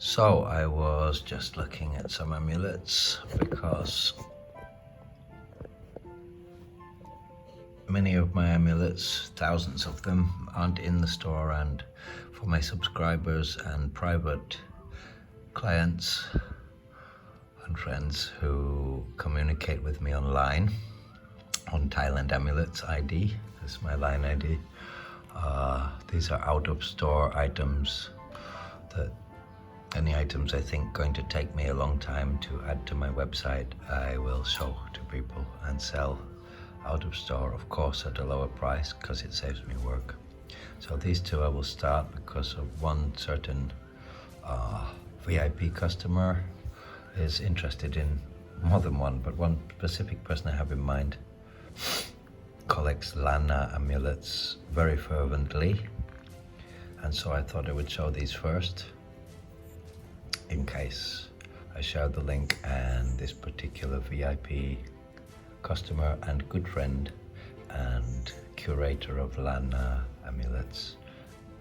So I was just looking at some amulets because many of my amulets, thousands of them, aren't in the store, and for my subscribers and private clients and friends who communicate with me online on Thailand Amulets ID, this is my line ID. These are out of store items, that any items I think going to take me a long time to add to my website, I will show to people and sell out of store, of course at a lower price because it saves me work. So these two I will start because of one certain VIP customer is interested in more than one, but one specific person I have in mind collects Lanna amulets very fervently, and so I thought I would show these first in case I share the link, and this particular VIP customer and good friend and curator of Lanna amulets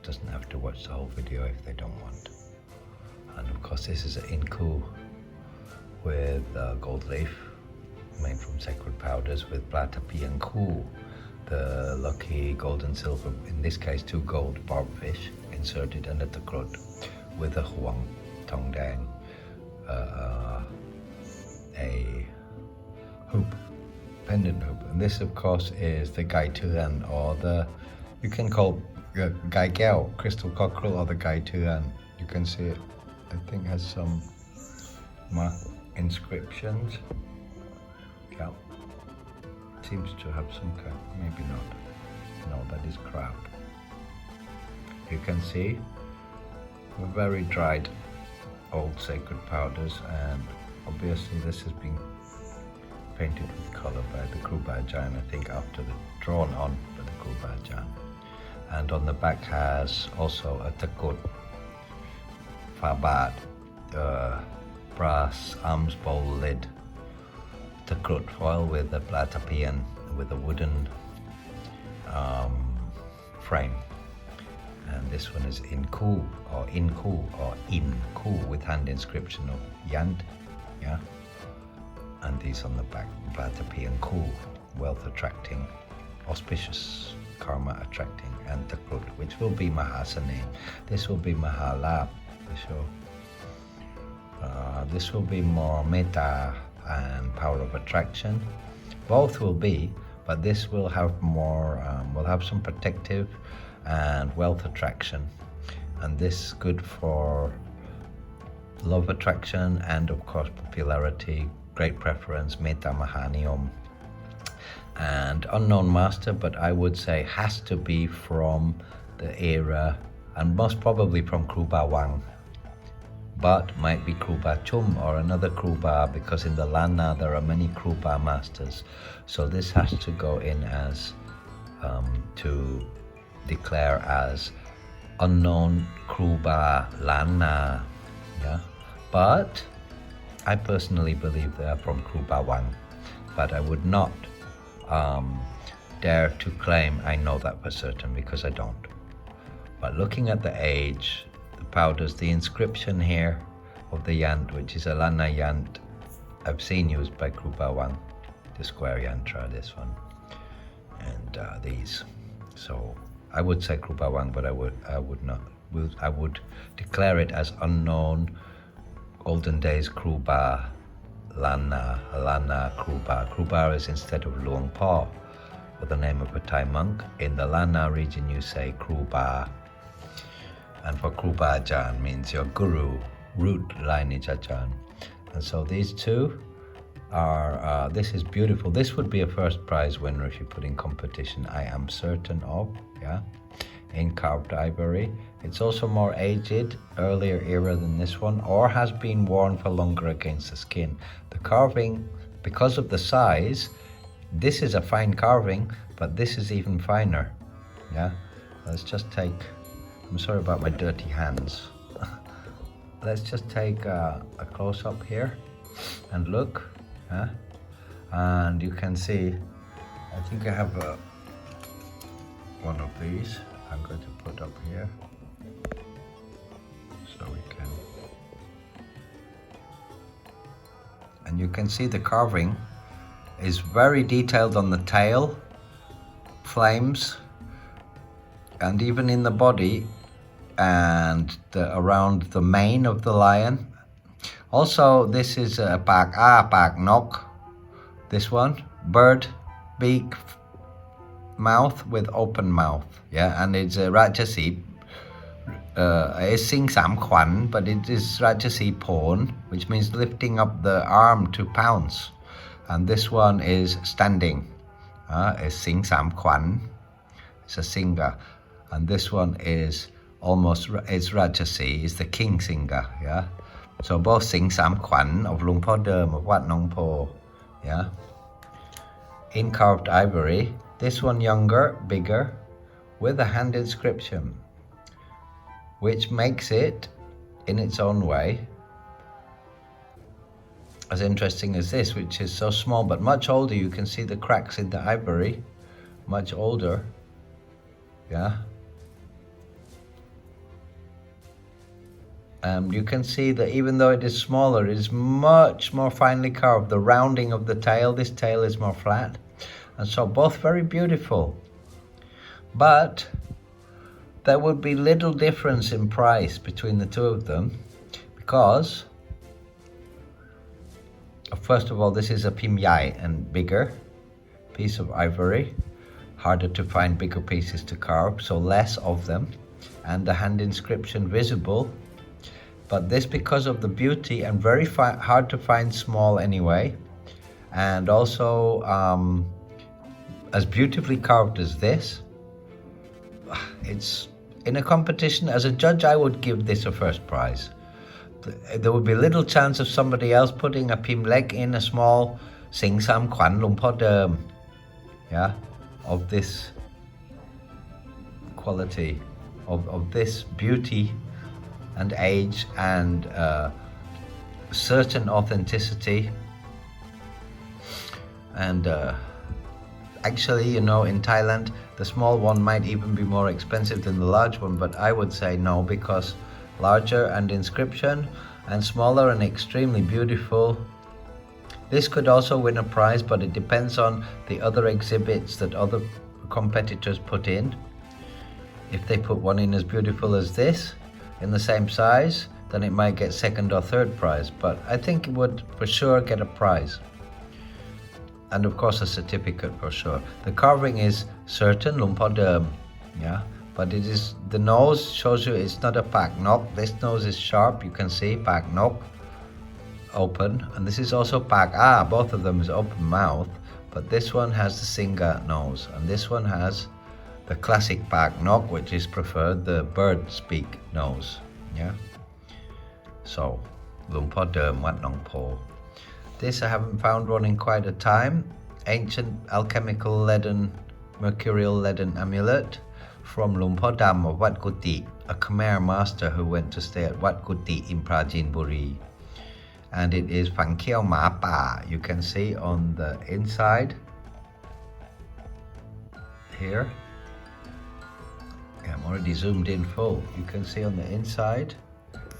doesn't have to watch the whole video if they don't want. And of course this is an Inku with gold leaf made from sacred powders with Inku, the lucky gold and silver, in this case 2 gold barbfish inserted under the crud with a huang tong dang, a hoop, pendant hoop. And this of course is the Gai Tuan, or the, you can call Gai Gao, crystal cockerel, or the Gai Tuan. You can see it, I think has some mark inscriptions. Yeah, seems to have some kind, maybe not. No, that is crab. You can see very dried old sacred powders, and obviously this has been painted with color by the Ajarn, I think after the drawn on by the Ajarn. And on the back has also a takut, Phra, brass arms bowl lid, takut foil with a platapian with a wooden frame. And this one is Inku or Inku with hand inscription of Yant, yeah. And these on the back, Inku, wealth attracting, auspicious, karma attracting, and Takut, which will be Mahasane. This will be Mahalab, for sure. This will be more metta and power of attraction. Both will be, but this will have more, will have some protective and wealth attraction, and this is good for love attraction and of course popularity, great preference, metta mahanium, and unknown master, but I would say has to be from the era and most probably from Kruba Wang, but might be Kruba Chum or another Kruba, because in the Lanna there are many Kruba masters. So this has to go in as to declare as unknown Kruba Lanna, yeah. But I personally believe they are from Kruba Wang, but I would not dare to claim I know that for certain, because I don't. But looking at the age, the powders, the inscription here of the yant, which is a Lanna yant I've seen used by Kruba Wang, the square yantra, this one, and these. So I would say Kruba Wang, but I would not. I would declare it as unknown olden days Kruba Lanna Kruba. Kruba is instead of Luang Pa, or the name of a Thai monk. In the Lanna region you say Kruba, and for Kruba Ajarn means your guru, root lineage Ajarn. And so these two are, this is beautiful. This would be a first prize winner if you put in competition, I am certain of, yeah, in carved ivory. It's also more aged, earlier era than this one, or has been worn for longer against the skin. The carving, because of the size, this is a fine carving, but this is even finer, yeah. Let's just take, I'm sorry about my dirty hands. Let's just take a close-up here and look, yeah? And you can see, I think I have one of these I'm going to put up here so we can And you can see the carving is very detailed on the tail, flames, and even in the body and around the mane of the lion. Also, this is a pak nok, this one, bird beak mouth with open mouth, yeah, and it's a Rajasi. It's Sing Sam Kwan, but it is Rajasi Pon, which means lifting up the arm to pounce. And this one is standing. It's Sing Sam Kwan. It's a singer. And this one is it's Rajasi, is the king singer, yeah. So both Sing Sam Kwan of Luang Po Derm of Wat Nong Po, yeah. In carved ivory. This one younger, bigger, with a hand inscription, which makes it, in its own way, as interesting as this, which is so small but much older. You can see the cracks in the ivory, much older, yeah. You can see that even though it is smaller, it is much more finely carved. The rounding of the tail, this tail is more flat, and so both very beautiful. But there would be little difference in price between the two of them, because first of all, this is a pim yai and bigger piece of ivory, harder to find bigger pieces to carve, so less of them, and the hand inscription visible. But this, because of the beauty, and very hard to find small anyway, and also as beautifully carved as this, it's in a competition. As a judge, I would give this a first prize. There would be little chance of somebody else putting a pim leg in a small Sing Sam Kwan Luang Po Derm, yeah, of this quality, of this beauty and age and certain authenticity. And actually, you know, in Thailand, the small one might even be more expensive than the large one, but I would say no, because larger and inscription, and smaller and extremely beautiful. This could also win a prize, but it depends on the other exhibits that other competitors put in. If they put one in as beautiful as this, in the same size, then it might get second or third prize, but I think it would for sure get a prize. And of course a certificate for sure. The carving is certain, Luang Po Derm, yeah, but it is, the nose shows you it's not a pak nok. This nose is sharp, you can see, pak nok, open, and this is also pak both of them is open mouth, but this one has the singer nose, and this one has the classic pak nok, which is preferred, the bird speak nose, yeah. So, Luang Po Derm, Wat Nong Po. This I haven't found one in quite a time. Ancient alchemical leaden, mercurial leaden amulet from Luang Po Dam of Wat Kuti, a Khmer master who went to stay at Wat Kuti in Prajinburi. And it is Phang Kiao Ma Pa. You can see on the inside here. Yeah, I'm already zoomed in full. You can see on the inside,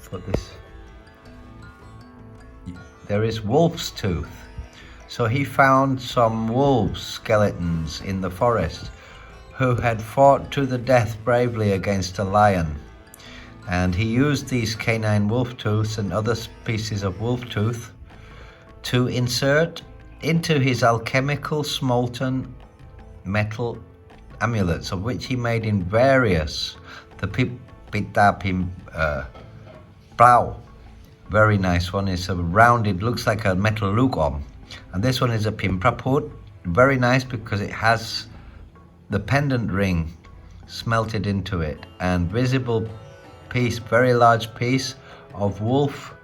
put this, there is wolf's tooth. So he found some wolves skeletons in the forest who had fought to the death bravely against a lion. And he used these canine wolf tooths and other pieces of wolf tooth to insert into his alchemical smolten metal amulets, of which he made in various, the Pita Pim Plau, very nice one, is a rounded, looks like a metal lukom, and this one is a Pim Praput, very nice because it has the pendant ring smelted into it, and visible piece, very large piece of wolf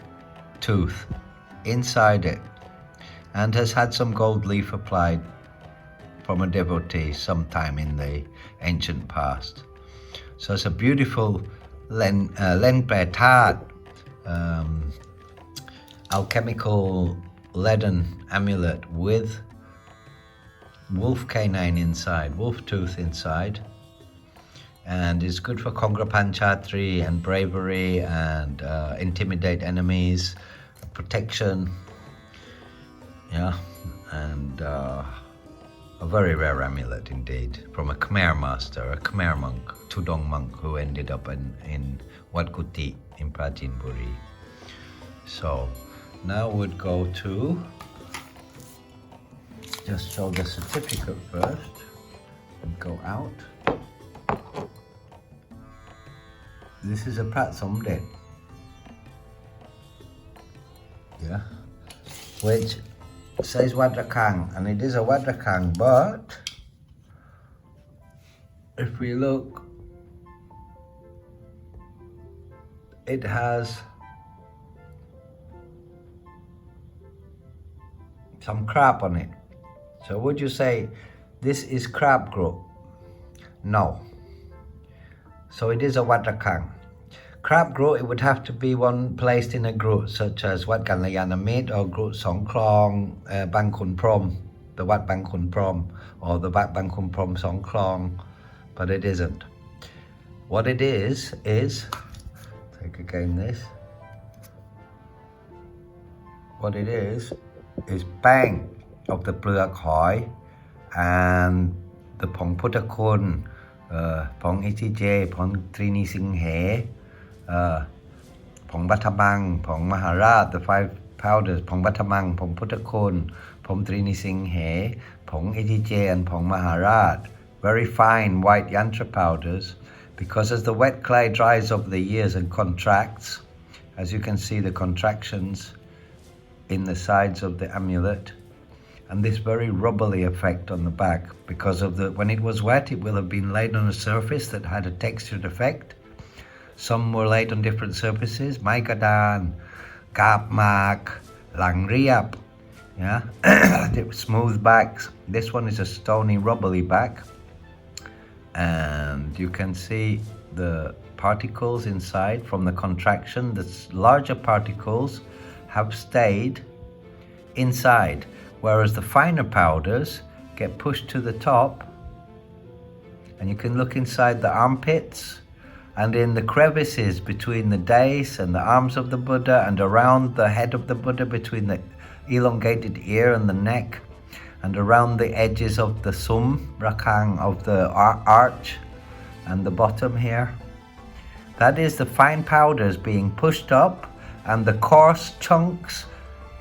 tooth inside it, and has had some gold leaf applied from a devotee sometime in the ancient past. So it's a beautiful Len Pe Tat alchemical leaden amulet with wolf canine inside, wolf tooth inside, and is good for Kongra Panchatri and bravery and intimidate enemies, protection. yeah, and a very rare amulet indeed, from a Khmer master, a Khmer monk, Tudong monk, who ended up in Wat Gate in Prajinburi. So now we'd go to, just show the certificate first and go out. This is a Phra Somdej, yeah, which says Wat Rakhang, and it is a Wat Rakhang, but if we look, it has some crab on it. So would you say this is crab growth? No. So it is a Wat Rakhang. Crab growth, it would have to be one placed in a group such as Wat Kalayana or group Song Klong, Bang Kun Prom, the Wat Bang Kun Prom, or the Wat Bang Kun Prom Song Klong, but it isn't. What it is, take again this. What it is bang of the Pluk Hoi and the Pong Putakun, Pong Itij, Pong Trini Sing He, Pong Batamang, Pong Maharaj, the 5 powders, Pong Batamang, Pong Putakun, Pong Trini Sing He, Pong Itij, and Pong Maharaj. Very fine white yantra powders, because as the wet clay dries over the years and contracts, as you can see the contractions in the sides of the amulet, and this very rubbly effect on the back, because of when it was wet, it will have been laid on a surface that had a textured effect. Some were laid on different surfaces, Maikadan, Gap Mark, Lang Riap, yeah, smooth backs. This one is a stony, rubbly back, and you can see the particles inside from the contraction. The larger particles have stayed inside, whereas the finer powders get pushed to the top, and you can look inside the armpits and in the crevices between the dais and the arms of the Buddha, and around the head of the Buddha between the elongated ear and the neck, and around the edges of the sum, Rakhang, of the arch and the bottom here. That is the fine powders being pushed up, and the coarse chunks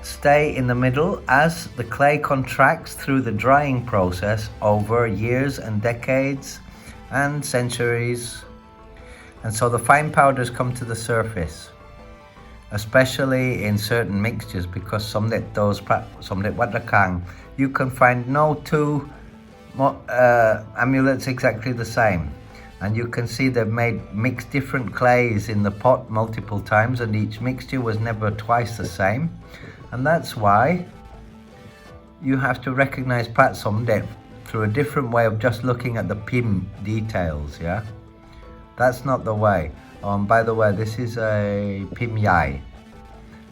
stay in the middle as the clay contracts through the drying process over years and decades and centuries. And so the fine powders come to the surface, especially in certain mixtures, because Somdej Wat Rakhang, you can find no two amulets exactly the same. And you can see they've mixed different clays in the pot multiple times, and each mixture was never twice the same. And that's why you have to recognize Phra Somdej through a different way of just looking at the pim details, yeah? That's not the way. By the way, this is a pim yai.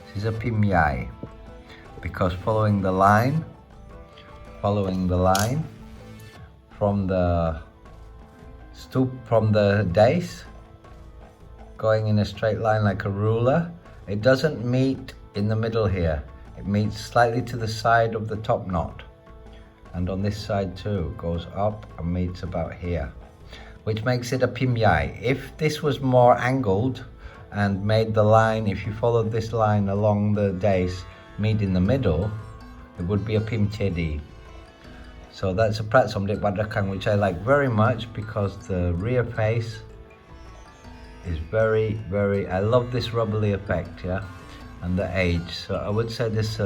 This is a pim yai, because following the line from the stoop, from the dais, going in a straight line like a ruler, it doesn't meet in the middle here. It meets slightly to the side of the top knot, and on this side too, goes up and meets about here, which makes it a pim yai. If this was more angled and made the line, if you followed this line along the dais, meet in the middle, it would be a pim chedi. So that's a Phra Somdej Wat Rakhang, which I like very much, because the rear face is very, very, I love this rubbly effect, yeah, and the age. So I would say this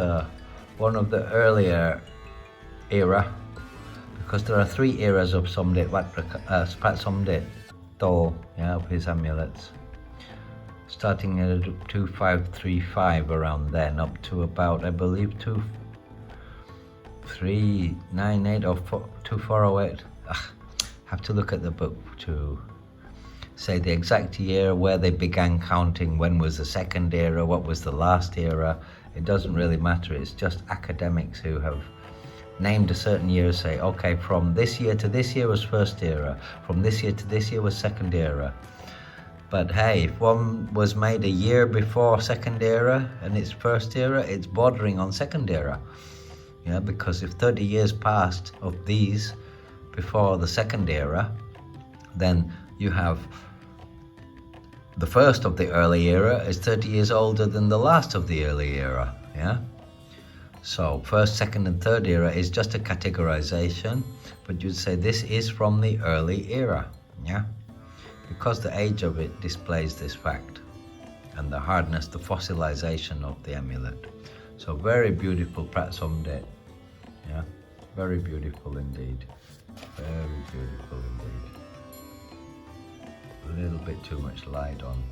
one of the earlier era, because there are 3 eras of Somdej Phra Somdej Do, yeah, of his amulets, starting at 2535 around then, up to about, I believe, 2398 or 2408. Have to look at the book to say the exact year, where they began counting, when was the second era, what was the last era. It doesn't really matter, it's just academics who have named a certain year, say, okay, from this year to this year was first era, from this year to this year was second era. But hey, if one was made a year before second era and it's first era, it's bordering on second era. Yeah, because if 30 years passed of these before the second era, then you have the first of the early era is 30 years older than the last of the early era. Yeah. So first, second, and third era is just a categorization, but you'd say this is from the early era. Yeah. Because the age of it displays this fact, and the hardness, the fossilization of the amulet. So very beautiful Phra Somdej. Yeah, very beautiful indeed. Very beautiful indeed. A little bit too much light on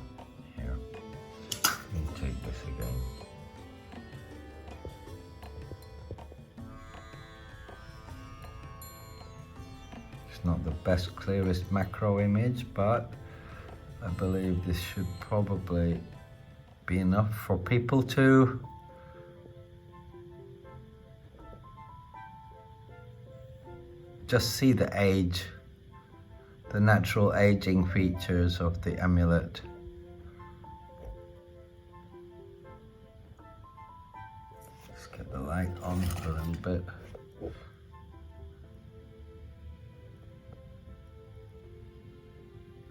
here. Let me take this again. It's not the best, clearest macro image, but I believe this should probably be enough for people to just see the age, the natural aging features of the amulet. Let's get the light on a little bit.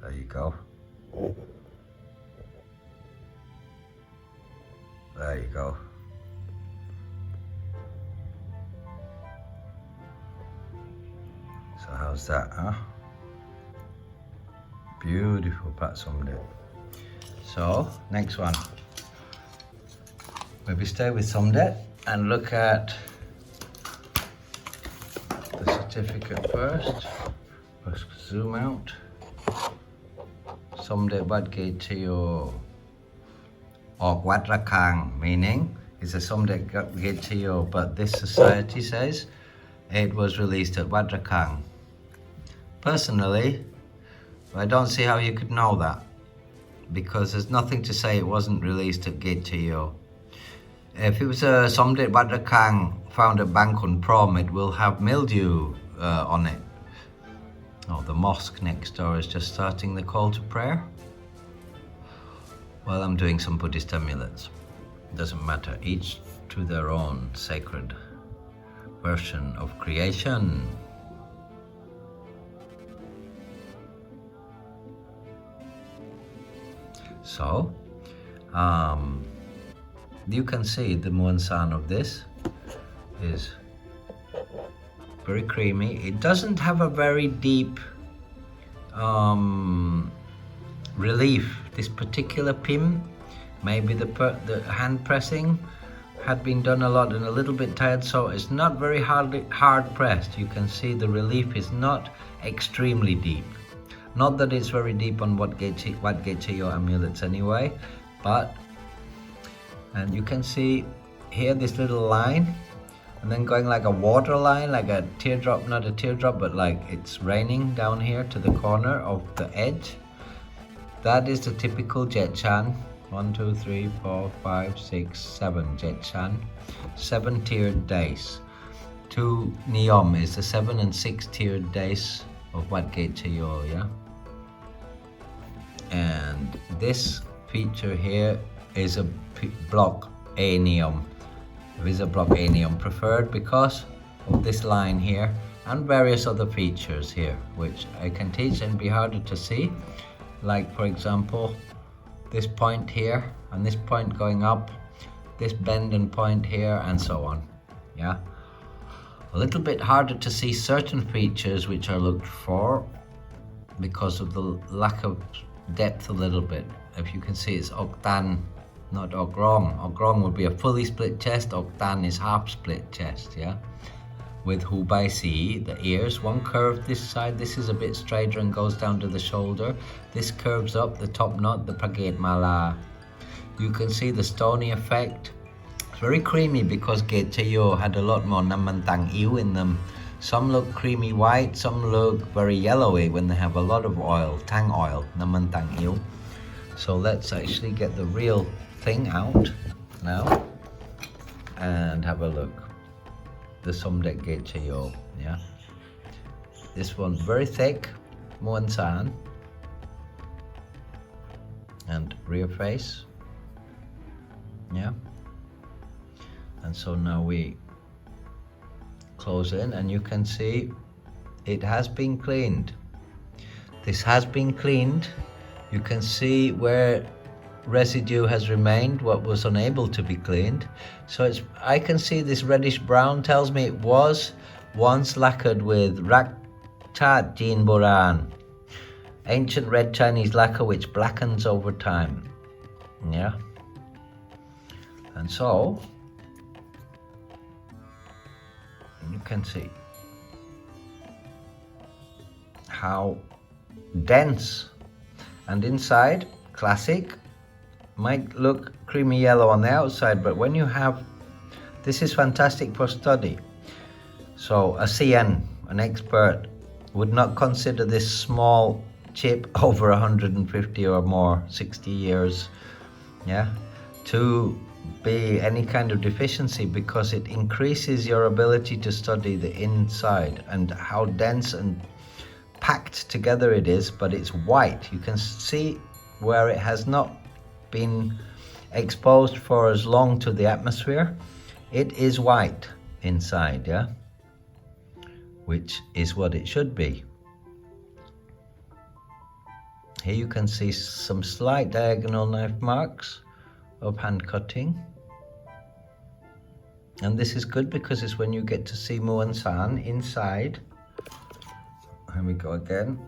There you go. There you go. So how's that, huh? Beautiful Phra Somdej. So, next one. Maybe stay with Somdej and look at the certificate first. Let's zoom out. Somdej Wat Gate Chaiyo or Wat Rakhang, meaning it's a Somdej Wat Gate Chaiyo, but this society says it was released at Wat Rakhang. Personally, I don't see how you could know that, because there's nothing to say it wasn't released at Gate Chaiyo. If it was a Somdej Wat Rakhang found at Kun Prom, it will have mildew on it. Oh, the mosque next door is just starting the call to prayer. Well, I'm doing some Buddhist amulets. Doesn't matter, each to their own sacred version of creation. So, you can see the muansan of this is very creamy. It doesn't have a very deep relief. This particular pin, maybe the hand pressing had been done a lot and a little bit tired, so it's not very hard pressed. You can see the relief is not extremely deep. Not that it's very deep on Wat Gate Chaiyo amulets anyway, but, and you can see here this little line, and then going like a water line, like a teardrop, not a teardrop, but like it's raining down here to the corner of the edge. That is the typical Jetchan. 1, 2, 3, 4, 5, 6, 7 Jetchan. 7 tiered days. 2 Niyom is the 7 and 6 tiered days of Wat Gate Chaiyo, yeah? And this feature here is a block A Niyom. Visa block A Niyom preferred because of this line here and various other features here, which I can teach and be harder to see. Like, for example, this point here and this point going up, this bend and point here, and so on. Yeah, a little bit harder to see certain features which are looked for because of the lack of depth a little bit. If you can see, it's Oktan, not Ogrong. Ogrong would be a fully split chest. Oktan is half split chest, yeah? With Hubaisi, the ears, one curved this side. This is a bit straighter and goes down to the shoulder. This curves up, the top knot, the Praget Mala. You can see the stony effect. It's very creamy because Gate Chaiyo had a lot more Namantang Ew in them. Some look creamy white, some look very yellowy when they have a lot of oil, tang oil, Namantang Ew. So let's actually get the real thing out now and have a look. The Somdej Gate Chaiyo, yeah. This one's very thick, muansan, and rear face, yeah. And so now we close in, and you can see it has been cleaned. This has been cleaned. You can see where residue has remained, what was unable to be cleaned. So I can see this reddish brown tells me it was once lacquered with Rattanakosin Boran, ancient red Chinese lacquer which blackens over time. Yeah. And so you can see how dense, and inside, classic, might look creamy yellow on the outside, but when you have, this is fantastic for study. So a CN, an expert, would not consider this small chip over 150 or more, 60 years, yeah, to be any kind of deficiency, because it increases your ability to study the inside and how dense and packed together it is, but it's white. You can see where it has not been exposed for as long to the atmosphere. It is white inside, yeah, which is what it should be. Here you can see some slight diagonal knife marks of hand cutting, and this is good because it's when you get to see Muan San inside. Here we go again.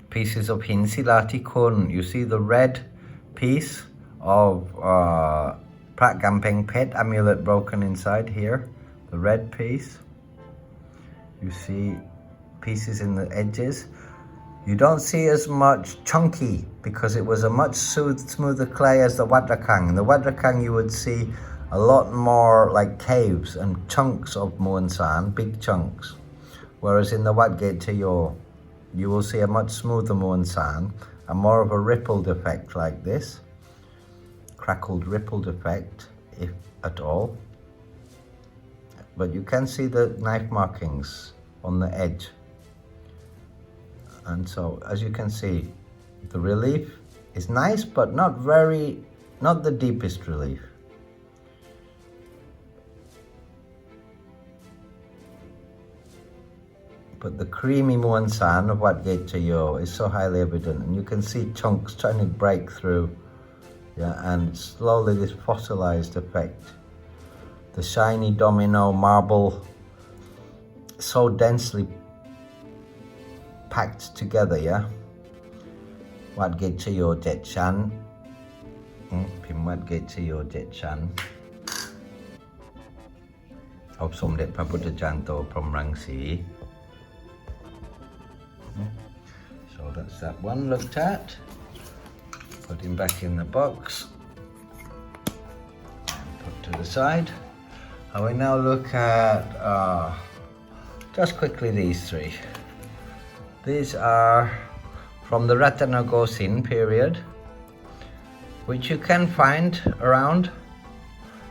Pieces of Hinsilati Kun. You see the red piece of Prat Gampeng Pet amulet broken inside here. The red piece. You see pieces in the edges. You don't see as much chunky because it was a much smoother clay as the Wat Rakhang. In the Wat Rakhang you would see a lot more like caves and chunks of Muan San, big chunks. Whereas in the Wat Gate Chaiyo, you will see a much smoother Muan San and more of a rippled effect like this. Crackled, rippled effect, if at all. But you can see the knife markings on the edge. And so, as you can see, the relief is nice, but not the deepest relief. But the creamy Muan San of Wat Gate Chaiyo is so highly evident, and you can see chunks trying to break through, yeah, and slowly this fossilized effect. The shiny domino marble, so densely packed together, yeah. Wat Gate Chaiyo Jet Chan. Pim Wat Gate Chaiyo Jet Chan. Of Somdej Phra Buddha Janto Prom Rang Si. So that's that one looked at. Put him back in the box. And put to the side. And we now look at just quickly these three. These are from the Rattanakosin period, which you can find around,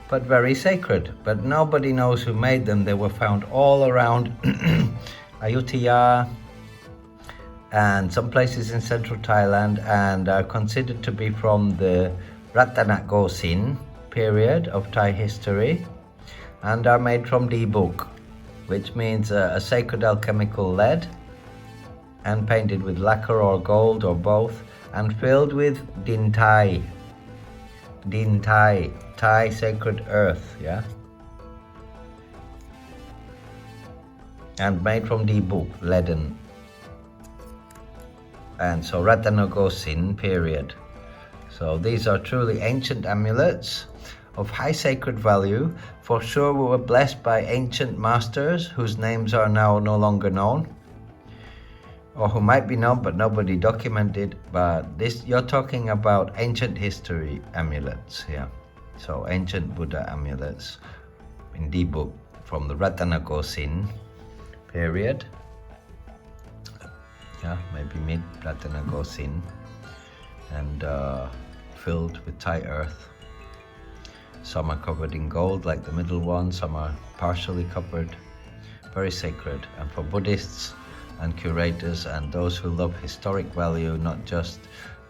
but very sacred. But nobody knows who made them. They were found all around Ayutthaya and some places in central Thailand, and are considered to be from the Rattanakosin period of Thai history, and are made from Dibuk, which means a sacred alchemical lead, and painted with lacquer or gold or both, and filled with din Thai, Thai sacred earth, yeah, and made from Dibuk, leaden. And so Rattanakosin period. So these are truly ancient amulets of high sacred value. For sure we were blessed by ancient masters whose names are now no longer known, or who might be known but nobody documented. But this, you're talking about ancient history amulets here. So ancient Buddha amulets in Dibuk from the Rattanakosin period. Yeah, maybe mid Rattanakosin, and filled with Thai earth. Some are covered in gold like the middle one, some are partially covered. Very sacred, and for Buddhists and curators and those who love historic value, not just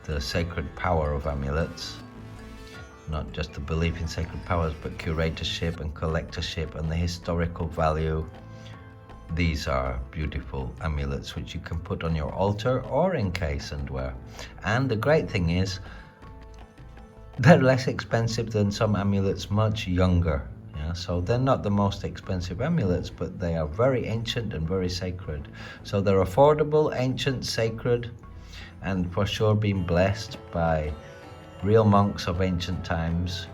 the sacred power of amulets, not just the belief in sacred powers, but curatorship and collectorship and the historical value. These are beautiful amulets which you can put on your altar or encase and wear. And the great thing is, they're less expensive than some amulets, much younger. Yeah, so they're not the most expensive amulets, but they are very ancient and very sacred. So they're affordable, ancient, sacred, and for sure being blessed by real monks of ancient times.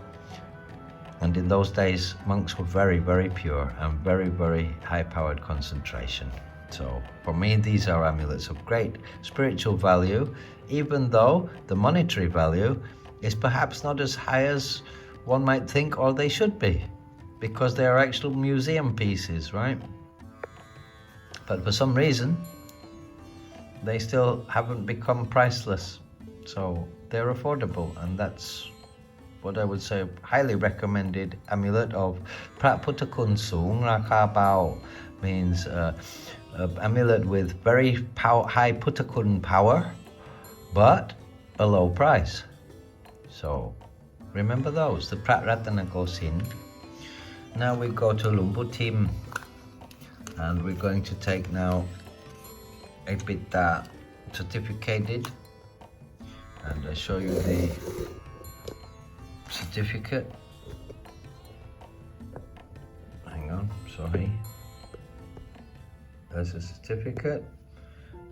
And in those days, monks were very, very pure and very, very high-powered concentration. So for me, these are amulets of great spiritual value, even though the monetary value is perhaps not as high as one might think, or they should be, because they are actual museum pieces, right? But for some reason, they still haven't become priceless. So they're affordable, and that's what I would say, highly recommended amulet of Phra Putakun Sung Rakha Bao, means amulet with very high Putakun power, but a low price. So remember those, the Phra Rattanakosin. Now we go to Lumbutim, and we're going to take now a Pitta certificated, and I show you the certificate. Hang on, sorry. There's a certificate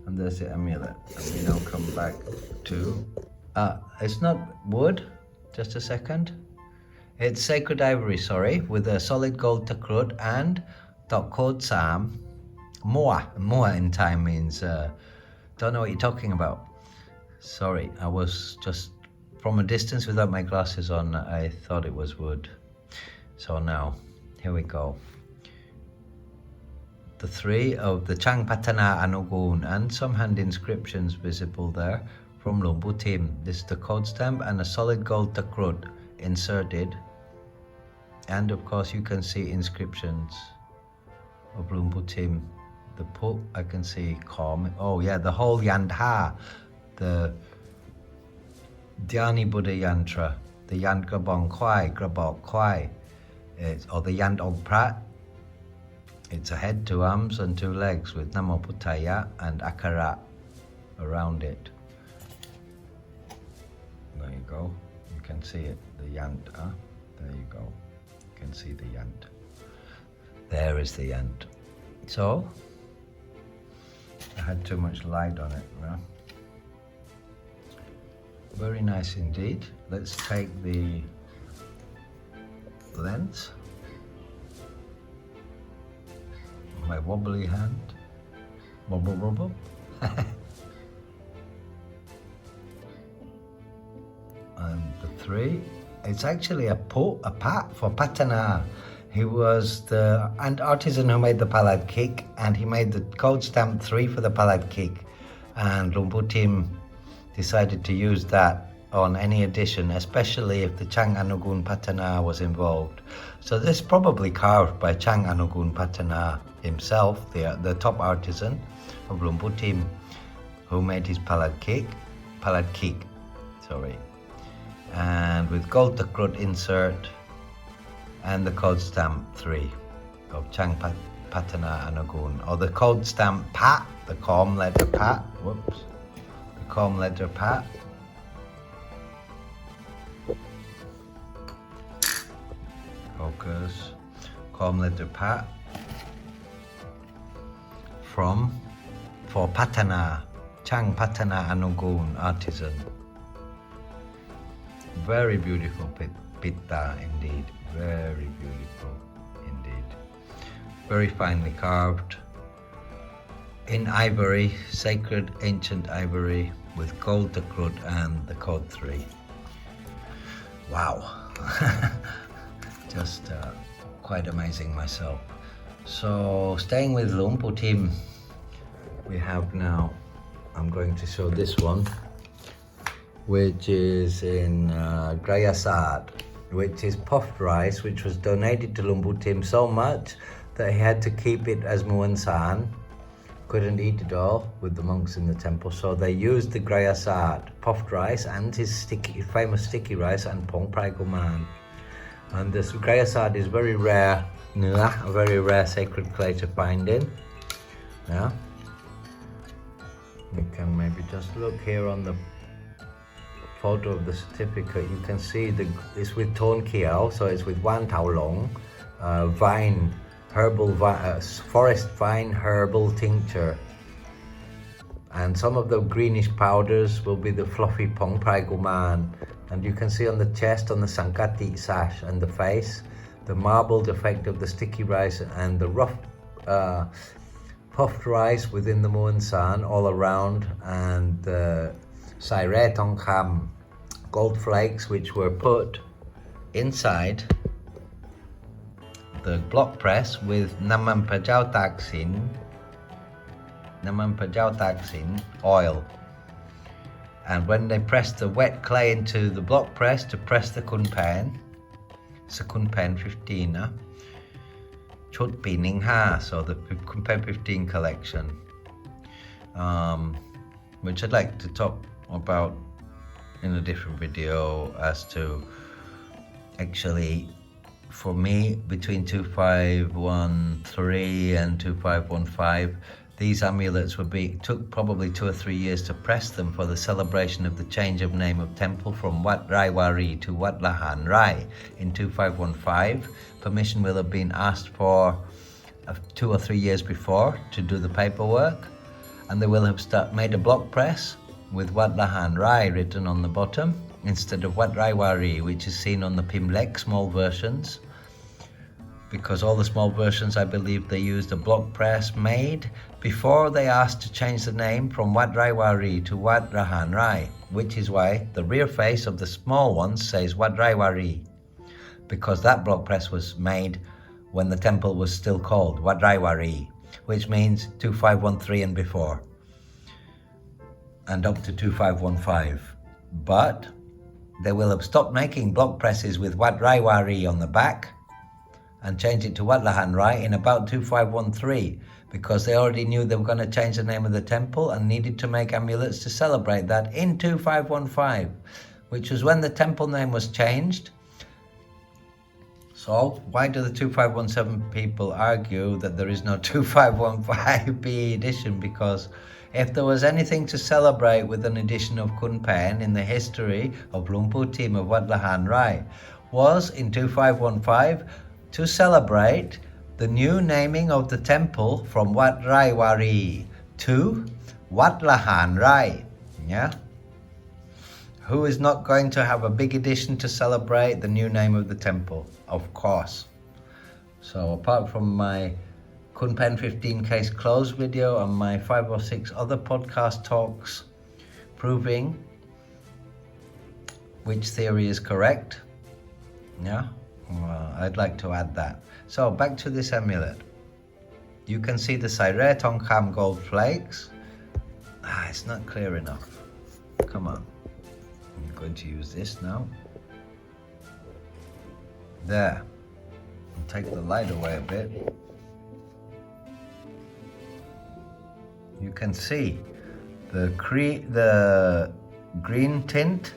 and there's the amulet. And we now come back to, it's not wood, just a second. It's sacred ivory, sorry, with a solid gold takrut and dot code sam. Moa in Thai means, don't know what you're talking about. Sorry, I was just from a distance without my glasses on, I thought it was wood. So now, here we go. The three of the Chang Patana Anugun and some hand inscriptions visible there from Lumbutim. This is the code stamp and a solid gold takrut inserted. And of course you can see inscriptions of Lumbutim. The put, I can see Khom. Oh yeah, the whole Yandha, the Dhyani Buddha Yantra, the Yan Grabong Kwai, Grabok Kwai, or the Yan Og Prat. It's a head, 2 arms and 2 legs with Namo Buddhaya and Akara around it. There you go, you can see it, the Yant, there you go, you can see the Yant. There is the Yant. So, I had too much light on it, yeah? Very nice indeed. Let's take the lens. My wobbly hand. Wobble wobble. And the 3. It's actually a pat for Patana. He was the artisan who made the palad kick, and he made the code stamp 3 for the palad kick. And Lumbutim decided to use that on any edition, especially if the Chang Anugun Patana was involved. So this is probably carved by Chang Anugun Patana himself, the top artisan of Lumbutim, who made his palad kick, and with gold takrut insert and the code stamp 3 of Chang Patana Anugun, or the code stamp Pat, the Khom letter Pat, whoops. Khom letter Pat. Focus. Khom letter Pat. For Patana, Chang Patana Anugun artisan. Very beautiful pitta indeed. Very beautiful indeed. Very finely carved. In ivory, sacred ancient ivory, with gold takrut and the code 3. Wow. Just quite amazing myself. So staying with Lumbutim, we have now, I'm going to show this one, which is in Grayasad, which is puffed rice, which was donated to Lumbutim so much that he had to keep it as Muan San, couldn't eat it all with the monks in the temple, so they used the grayasad, puffed rice, and his famous sticky rice, and pong prai guman. And this grayasad is very rare, a very rare sacred clay to find in. Yeah. You can maybe just look here on the photo of the certificate. You can see it's with ton kiao, so it's with wan tao long, vine, herbal forest vine herbal tincture, and some of the greenish powders will be the fluffy pong prai guman. And you can see on the chest, on the sankati sash and the face, the marbled effect of the sticky rice and the rough puffed rice within the moon san all around, and the Saire Tongkam gold flakes, which were put inside the block press with Naman Pajau Taksin oil. And when they pressed the wet clay into the block press to press the Kun Pen, it's a Kun Pen 15, Chut Pi Ning Ha, so the Kun Pen 15 collection, which I'd like to talk about in a different video as to actually, for me, between 2513 and 2515, these amulets took probably 2 or 3 years to press them for the celebration of the change of name of temple from Wat Rai Wari to Wat Lahan Rai in 2515. Permission will have been asked for 2 or 3 years before to do the paperwork, and they will have made a block press with Wat Lahan Rai written on the bottom instead of Wat Rai Wari, which is seen on the Pimlek small versions, because all the small versions, I believe, they used a block press made before they asked to change the name from Wat Rai Wari to Wat Rahan Rai, which is why the rear face of the small ones says Wat Rai Wari, because that block press was made when the temple was still called Wat Rai Wari, which means 2513 and before, and up to 2515. But they will have stopped making block presses with Wat Rai Wari on the back and changed it to Wat Lahan Rai in about 2513, because they already knew they were going to change the name of the temple and needed to make amulets to celebrate that in 2515, which was when the temple name was changed. So why do the 2517 people argue that there is no 2515B edition? Because if there was anything to celebrate with an edition of Kun Pen in the history of Lumpu team of Wat Lahan Rai, was in 2515 to celebrate the new naming of the temple from Wat Rai Wari to Wat Lahan Rai. Yeah? Who is not going to have a big edition to celebrate the new name of the temple? Of course. So apart from my Kun Pen 15 case closed video and my 5 or 6 other podcast talks proving which theory is correct, yeah, well, I'd like to add that. So back to this amulet. You can see the Saire Tongkam gold flakes. It's not clear enough. Come on. I'm going to use this now. There. I'll take the light away a bit. You can see the green tint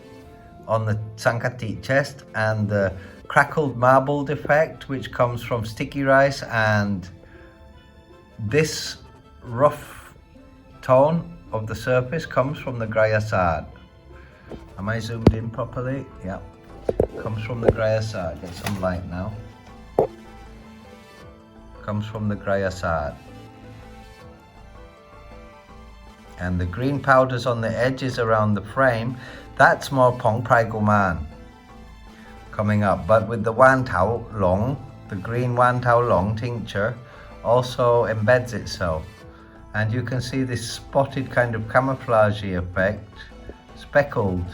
on the Sankati chest and the crackled marbled effect, which comes from sticky rice, and this rough tone of the surface comes from the grayasad. Am I zoomed in properly? Yeah. Comes from the grayasad. Get some light now. Comes from the grayasad. And the green powders on the edges around the frame, that's more Pong Prai Guman coming up. But with the Wan Tao Long, the green Wan Tao Long tincture also embeds itself. And you can see this spotted kind of camouflagey effect, speckled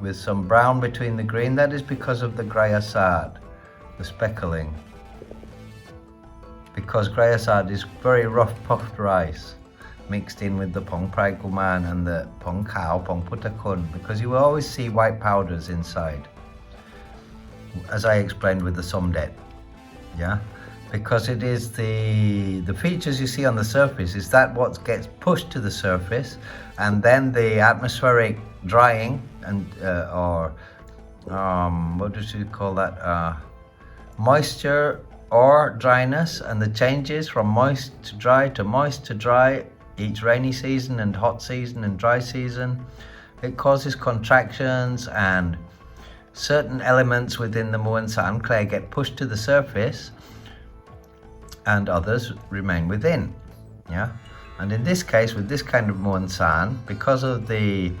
with some brown between the green. That is because of the grayasad, the speckling. Because grayasad is very rough puffed rice mixed in with the Pong Prai Guman and the Pong Khao, Pong Putakun, because you will always see white powders inside, as I explained with the Somdej. Yeah, because it is the features you see on the surface, is that what gets pushed to the surface, and then the atmospheric drying and what did you call that, moisture or dryness, and the changes from moist to dry to moist to dry each rainy season and hot season and dry season. It causes contractions, and certain elements within the muon san clay get pushed to the surface and others remain within. Yeah, and in this case, with this kind of muon san, because of the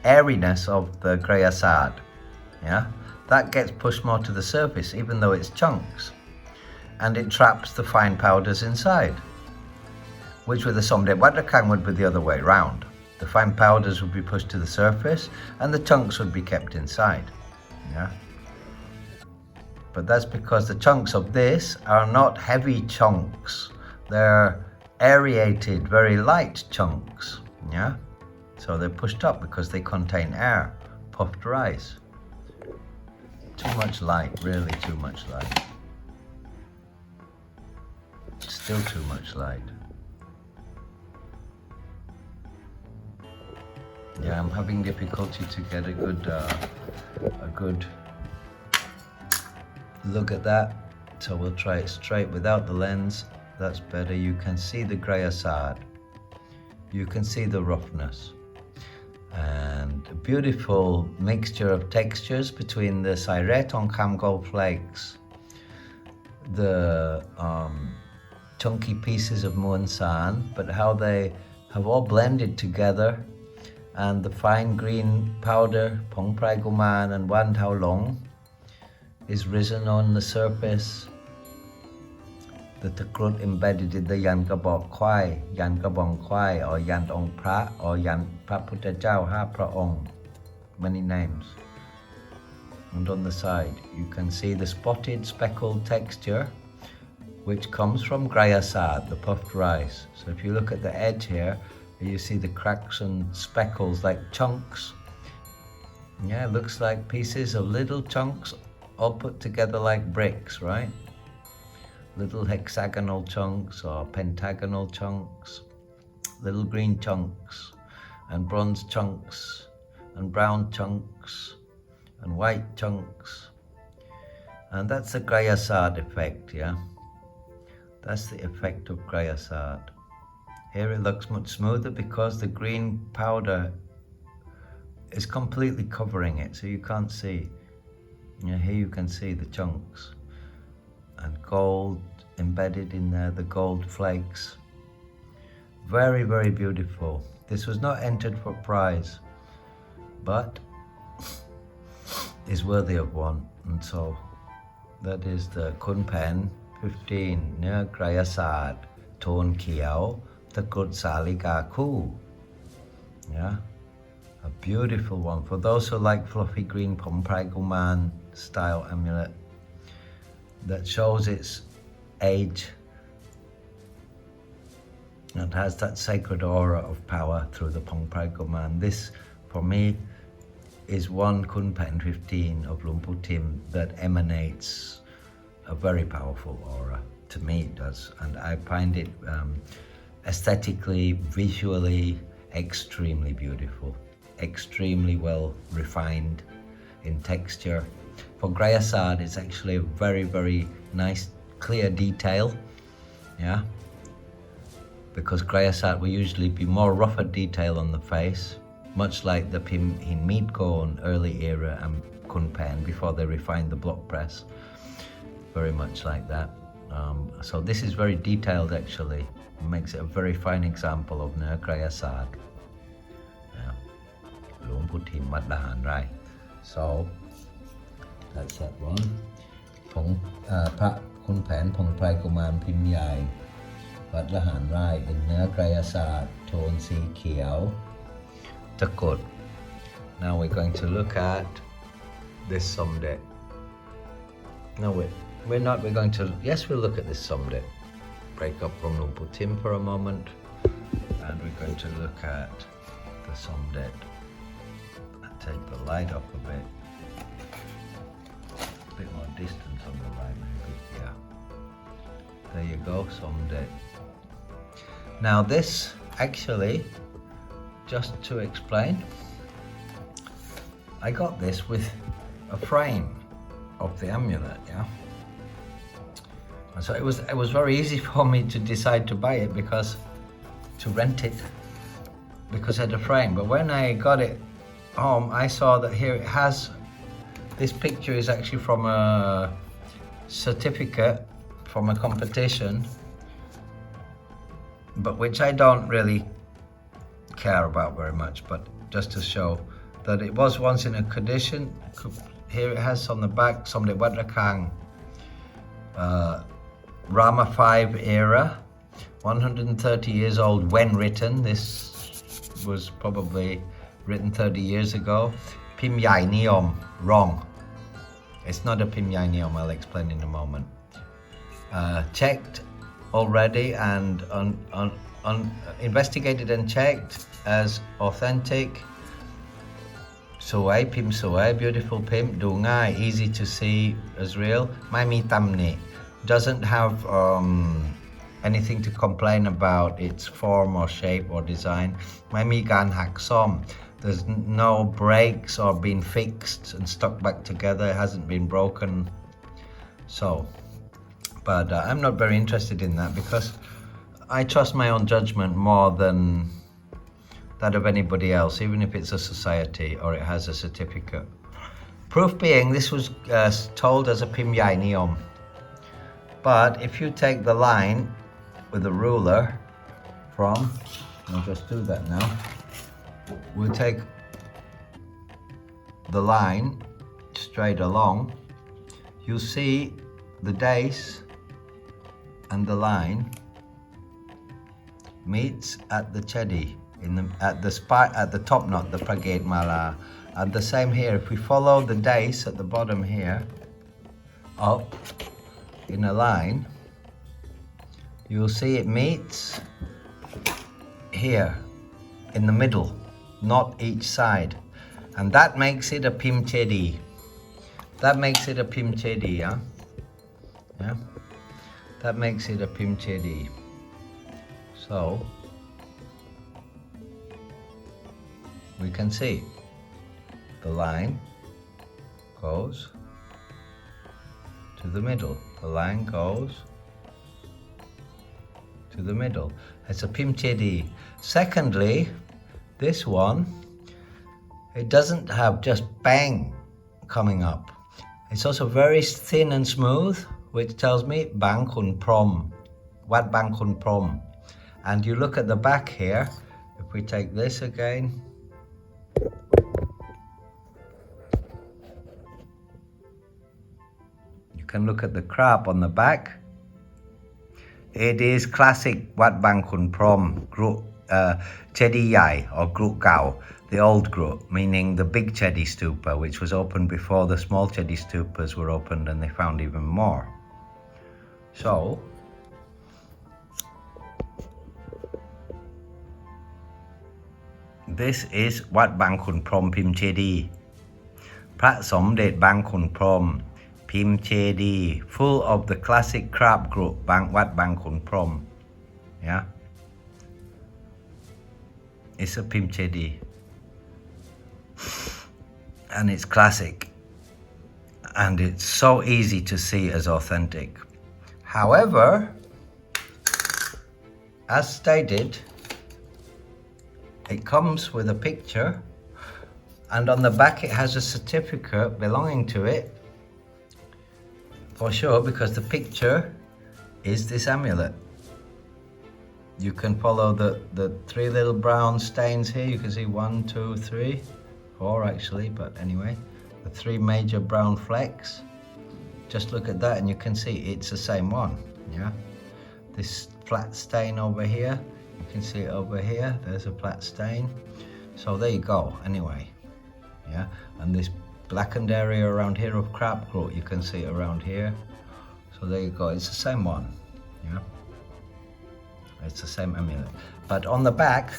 airiness of the Graya Sad, yeah, that gets pushed more to the surface even though it's chunks, and it traps the fine powders inside, which with the Somdej Wat Rakhang would be the other way round. The fine powders would be pushed to the surface and the chunks would be kept inside. Yeah, but that's because the chunks of this are not heavy chunks, they're aerated, very light chunks. Yeah, so they're pushed up because they contain air, puffed rice. Too much light, really too much light. Still too much light. Yeah, I'm having difficulty to get a good look at that. So we'll try it straight without the lens. That's better. You can see the Graya Sad. You can see the roughness. And a beautiful mixture of textures between the Sairetong Cam gold flakes, the chunky pieces of muon san, but how they have all blended together, and the fine green powder, Pong Prai Guman and Wan Tao Long, is risen on the surface. The Takrut embedded in the Yan Kabok Kwai, Yan Kabong Kwai, or Yan Ong Phra, or Yan Phra Puta Chao Ha Phra Ong, many names. And on the side, you can see the spotted, speckled texture, which comes from Graya Sad, the puffed rice. So if you look at the edge here, you see the cracks and speckles like chunks. Yeah, it looks like pieces of little chunks all put together like bricks, right? Little hexagonal chunks or pentagonal chunks, little green chunks and bronze chunks and brown chunks and white chunks. And that's the Graya Sad effect, yeah? That's the effect of Graya Sad. Here it looks much smoother because the green powder is completely covering it, so you can't see. Yeah, here you can see the chunks and gold embedded in there, the gold flakes. Very, very beautiful. This was not entered for prize, but is worthy of one. And so that is the Kun Pen 15 Ner Graya Sad Tone Chaiyo Takrut Salika Ku. Yeah, a beautiful one for those who like fluffy green Pom Prai Guman style amulet that shows its age and has that sacred aura of power through the Pom Prai Guman. This, for me, is one Kun Pen 15 of Lumpu Tim that emanates a very powerful aura. To me it does, and I find it aesthetically, visually, extremely beautiful, extremely well refined in texture. For Graya Sad, it's actually a very, very nice, clear detail, yeah? Because Graya Sad will usually be more rougher detail on the face, much like the Pim Hin Meat Gone early era and Kun Pen before they refined the block press. Very much like that. So this is very detailed actually. It makes it a very fine example of Ner Graya Sad. Luang Putim Wat Dahan, right? So that's that one. Phra Kun Pen Pong Prai Guman Pim Yai Wat Dahan, right? In Ner Graya Sad Tone Si Chaiyo Takrut. Now we're going to look at this Somdej. No, we're not. We're going to, yes, we'll look at this Somdej. Break up from Lumpu Tim for a moment, and we're going to look at the Somdej. Take the light off a bit. A bit more distance on the light, maybe, yeah. There you go, Somdej. Now this actually, just to explain, I got this with a frame of the amulet, yeah. And so it was very easy for me to decide to buy it to rent it, because it had a frame. But when I got it home, I saw that here it has, this picture is actually from a certificate from a competition, but which I don't really care about very much, but just to show that it was once in a condition. Here it has on the back, Somdej Wat Rakhang, Rama 5 era, 130 years old when written. This was probably written 30 years ago. Pim Yai Niyom, wrong. It's not a Pim Yai Niyom, I'll explain in a moment. Checked already and investigated and checked as authentic. Soi, Pim Soi, beautiful Pim, Du Ngai, easy to see as real. Mai Mi Tamni, doesn't have anything to complain about its form or shape or design. Mai Mi Gan Hak Som, there's no breaks or been fixed and stuck back together, it hasn't been broken. So, but I'm not very interested in that because I trust my own judgment more than that of anybody else, even if it's a society or it has a certificate. Proof being, this was told as a Pim Yai Niyom. But if you take the line with a ruler from, I'll just do that now. We'll take the line straight along. You see the days and the line meets at the chedi, at the top knot, the Phra Gate Mala. And the same here, if we follow the days at the bottom here up in a line, you'll see it meets here in the middle, not each side, and that makes it a Pim Chedi. That makes it a Pim Chedi, yeah? Yeah? That makes it a Pim Chedi. So we can see the line goes to the middle. The line goes to the middle. It's a Pim Chedi. Secondly, this one, it doesn't have just bang coming up. It's also very thin and smooth, which tells me Bang Kun Prom, Wat Bang Kun Prom. And you look at the back here, if we take this again, you can look at the crab on the back. It is classic Wat Bang Kun Prom, Chedi Yai or Gru Gao, the old Gru, meaning the big Chedi stupa, which was opened before the small Chedi stupas were opened, and they found even more. So, this is Wat Bang Kun Prom Pim Chedi. Phra Somdej Bang Kun Prom Pim Chedi, full of the classic crab group Wat Bang Kun Prom. Yeah, it's a Pim Chedi, and it's classic, and it's so easy to see as authentic. However, as stated, it comes with a picture, and on the back it has a certificate belonging to it, for sure, because the picture is this amulet. You can follow the three little brown stains here. You can see 1, 2, 3, 4 actually, but anyway, the 3 major brown flecks. Just look at that and you can see it's the same one, yeah? This flat stain over here, you can see it over here, there's a flat stain. So there you go, anyway, yeah? And this blackened area around here of crab growth, you can see it around here. So there you go, it's the same one, yeah? It's the same amulet. But on the back,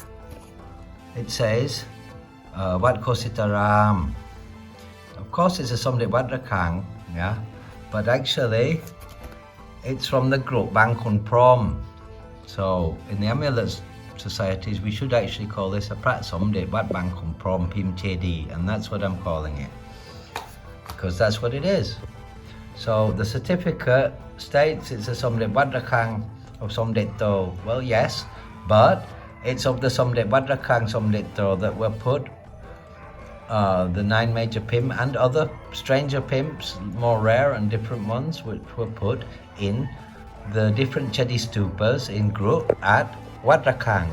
it says, Wat Kositaram. Of course, it's a Somdej Wat Rakhang, yeah? But actually, it's from the group Bang Kun Prom. So in the Amulets societies, we should actually call this a Prat Somdej Wat Bang Kun Prom Pim Chedi, and that's what I'm calling it, because that's what it is. So the certificate states it's a Somdej Wat Rakhang of Somdej To. Well, yes, but it's of the Somdej Wat Rakhang Somdej To that were put, the 9 major pim and other stranger pimps, more rare and different ones, which were put in the different Chedi stupas in group at Wat Rakhang.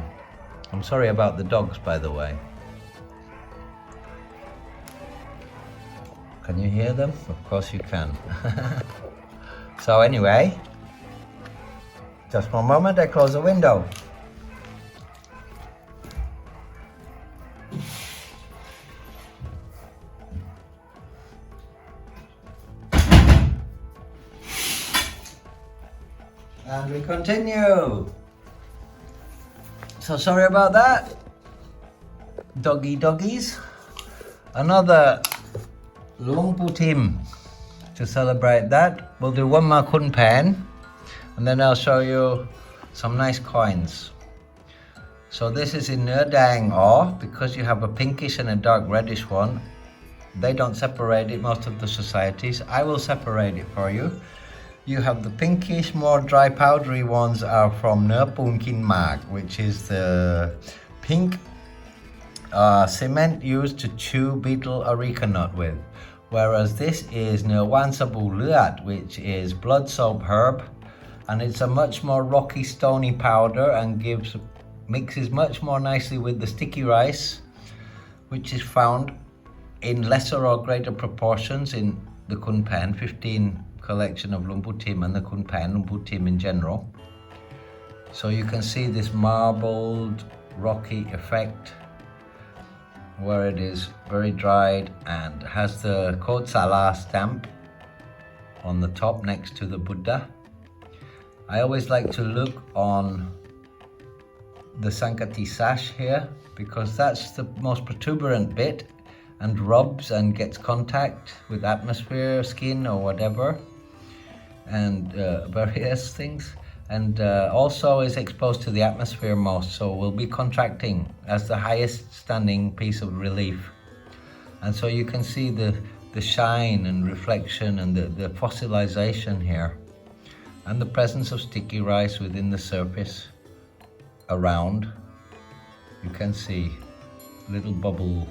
I'm sorry about the dogs, by the way. Can you hear them? Of course you can. So anyway, just one moment, I close the window. And we continue. So sorry about that. Doggies. Another Luang Putim to celebrate that. We'll do one more Kun Pen, and then I'll show you some nice coins. So this is in Nơ Dang ore, because you have a pinkish and a dark reddish one. They don't separate it, most of the societies. I will separate it for you. You have the pinkish, more dry powdery ones are from Nơ Pun Kin Mak, which is the pink cement used to chew betel areca nut with. Whereas this is Nơ Wan Sabu Luat, which is blood soap herb, and it's a much more rocky, stony powder and mixes much more nicely with the sticky rice, which is found in lesser or greater proportions in the Kun Pen 15 collection of Luang Putim and the Kun Pen Luang Putim in general. So you can see this marbled, rocky effect where it is very dried and has the Kot Sala stamp on the top next to the Buddha. I always like to look on the Sankati sash here, because that's the most protuberant bit and rubs and gets contact with atmosphere, skin or whatever, and various things, and also is exposed to the atmosphere most, so will be contracting as the highest standing piece of relief. And so you can see the shine and reflection and the fossilization here, and the presence of sticky rice within the surface around. You can see little bubble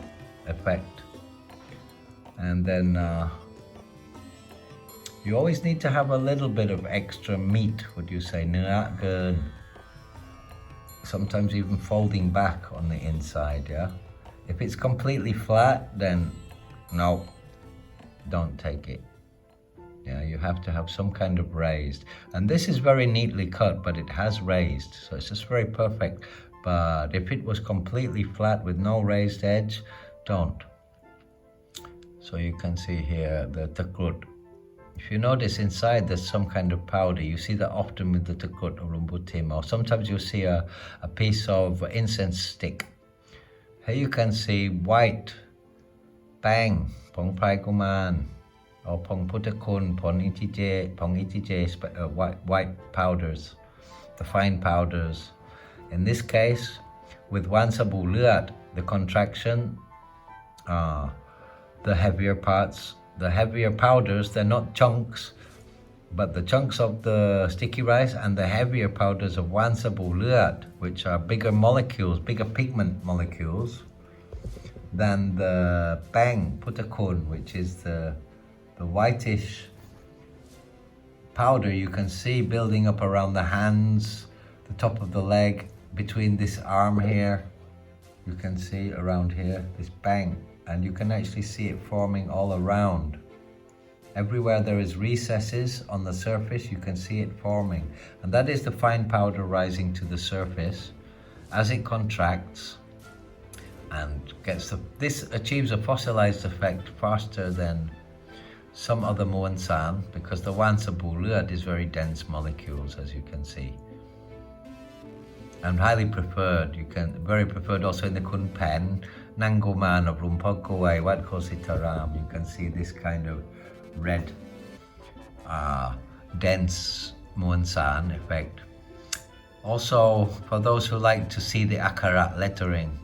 effect. And then you always need to have a little bit of extra meat, would you say, นื้อ sometimes even folding back on the inside, yeah? If it's completely flat, then no, don't take it. Yeah, you have to have some kind of raised. And this is very neatly cut, but it has raised, so it's just very perfect. But if it was completely flat with no raised edge, don't. So you can see here the takrut. If you notice inside there's some kind of powder, you see that often with the takrut or Luang Putim, or sometimes you'll see a piece of incense stick. Here you can see white, bang, Pong Prai Kuman, or Pong Putakun, Pong Itije, white powders, the fine powders. In this case, with Wan Sabu Luat, the contraction, the heavier parts, the heavier powders, they're not chunks, but the chunks of the sticky rice and the heavier powders of Wan Sabu Luat, which are bigger molecules, bigger pigment molecules than the Bang Putakun, which is the whitish powder you can see building up around the hands, the top of the leg, between this arm here. You can see around here, this bang, and you can actually see it forming all around. Everywhere there is recesses on the surface, you can see it forming. And that is the fine powder rising to the surface as it contracts and this achieves a fossilized effect faster than some other Muan San, because the Wan Sabu Luat is very dense molecules, as you can see. And highly preferred, very preferred also in the Kun Pen, Nanguman of Lumpur Kuwai, Wat Kositaram. You can see this kind of red, dense Muan San effect. Also, for those who like to see the Akkarat lettering,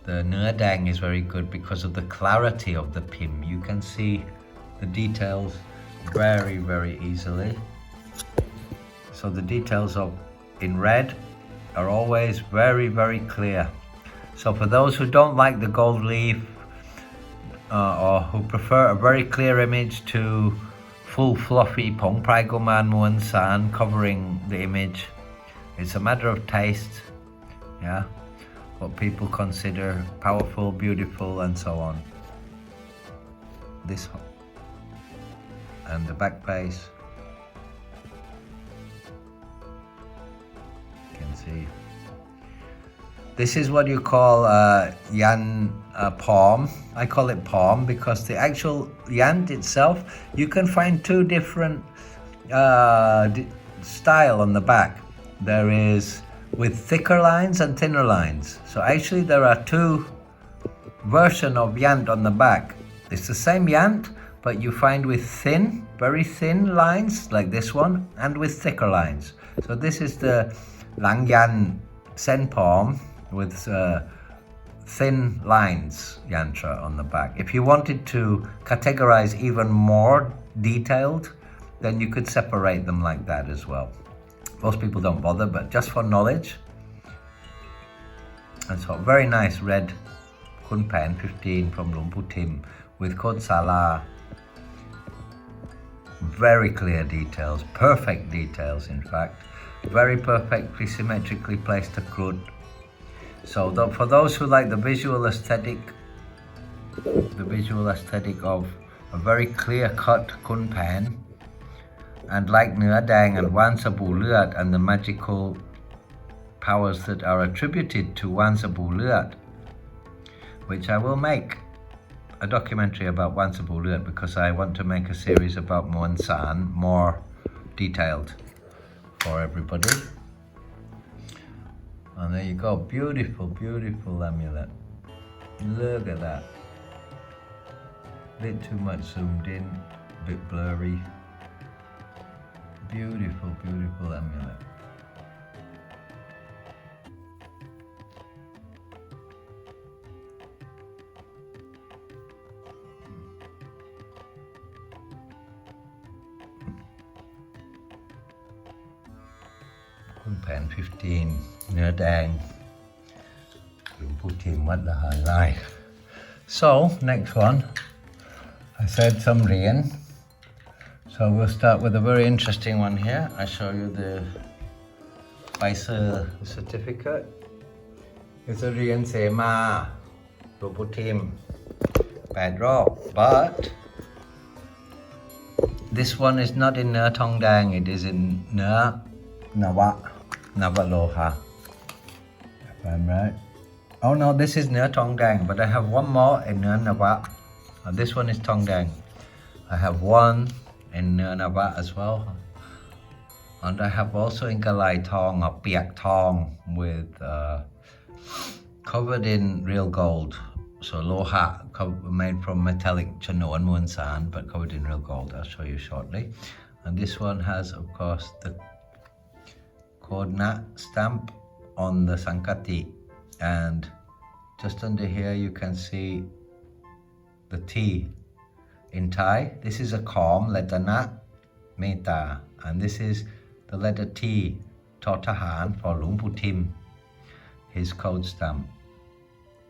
the Nua Dang is very good because of the clarity of the Pim. You can see the details very, very easily. So the details of in red are always very, very clear. So for those who don't like the gold leaf or who prefer a very clear image to full fluffy Pong Prai Goman Muan San covering the image, it's a matter of taste, yeah, what people consider powerful, beautiful, and so on. This and the back face, you can see. This is what you call Yan Prom. I call it Prom because the actual Yan itself, you can find two different style on the back. There is with thicker lines and thinner lines. So actually there are two versions of Yant on the back. It's the same Yant, but you find with thin, very thin lines like this one, and with thicker lines. So this is the Lang Yan Sen Prom with thin lines yantra on the back. If you wanted to categorize even more detailed, then you could separate them like that as well. Most people don't bother, but just for knowledge. And so very nice red Kun Pen 15 from Luang Pu Tim with Kod Sala. Very clear details, perfect details in fact. Very perfectly symmetrically placed Khun. So for those who like the visual aesthetic of a very clear cut Kun Pen, and like Nua Dang and Wan Sabu Luat and the magical powers that are attributed to Wan Sabu Luat, which I will make a documentary about Wan Sabu Luat because I want to make a series about Muan San, more detailed for everybody. And there you go, beautiful, beautiful amulet. Look at that. Bit too much zoomed in, bit blurry. Beautiful, beautiful amulet. Kun Pen 15, Nua Dang, Luang Pu Tim Wat Gate. So, next one, I said some Rien. So we'll start with a very interesting one here. I show you the Pfizer certificate. It's a Rien Sema, Luang Pu Tim, bad rock, but this one is not in Nua Tong Dang, it is in Nua Navaloha, if I'm right. Oh no, this is Nua Tong Dang, but I have one more in Nua Nava. This one is Tong Dang. I have one in Nua Nava as well. And I have also in Galai Tong or Piak Tong with covered in real gold. So loha made from metallic chano and muan san, but covered in real gold. I'll show you shortly. And this one has, of course, the Kodna stamp on the Sankati, and just under here you can see the T in Thai. This is a Khom, letter Na, Meta, and this is the letter T, Totahan for Luang Pu Tim, his code stamp,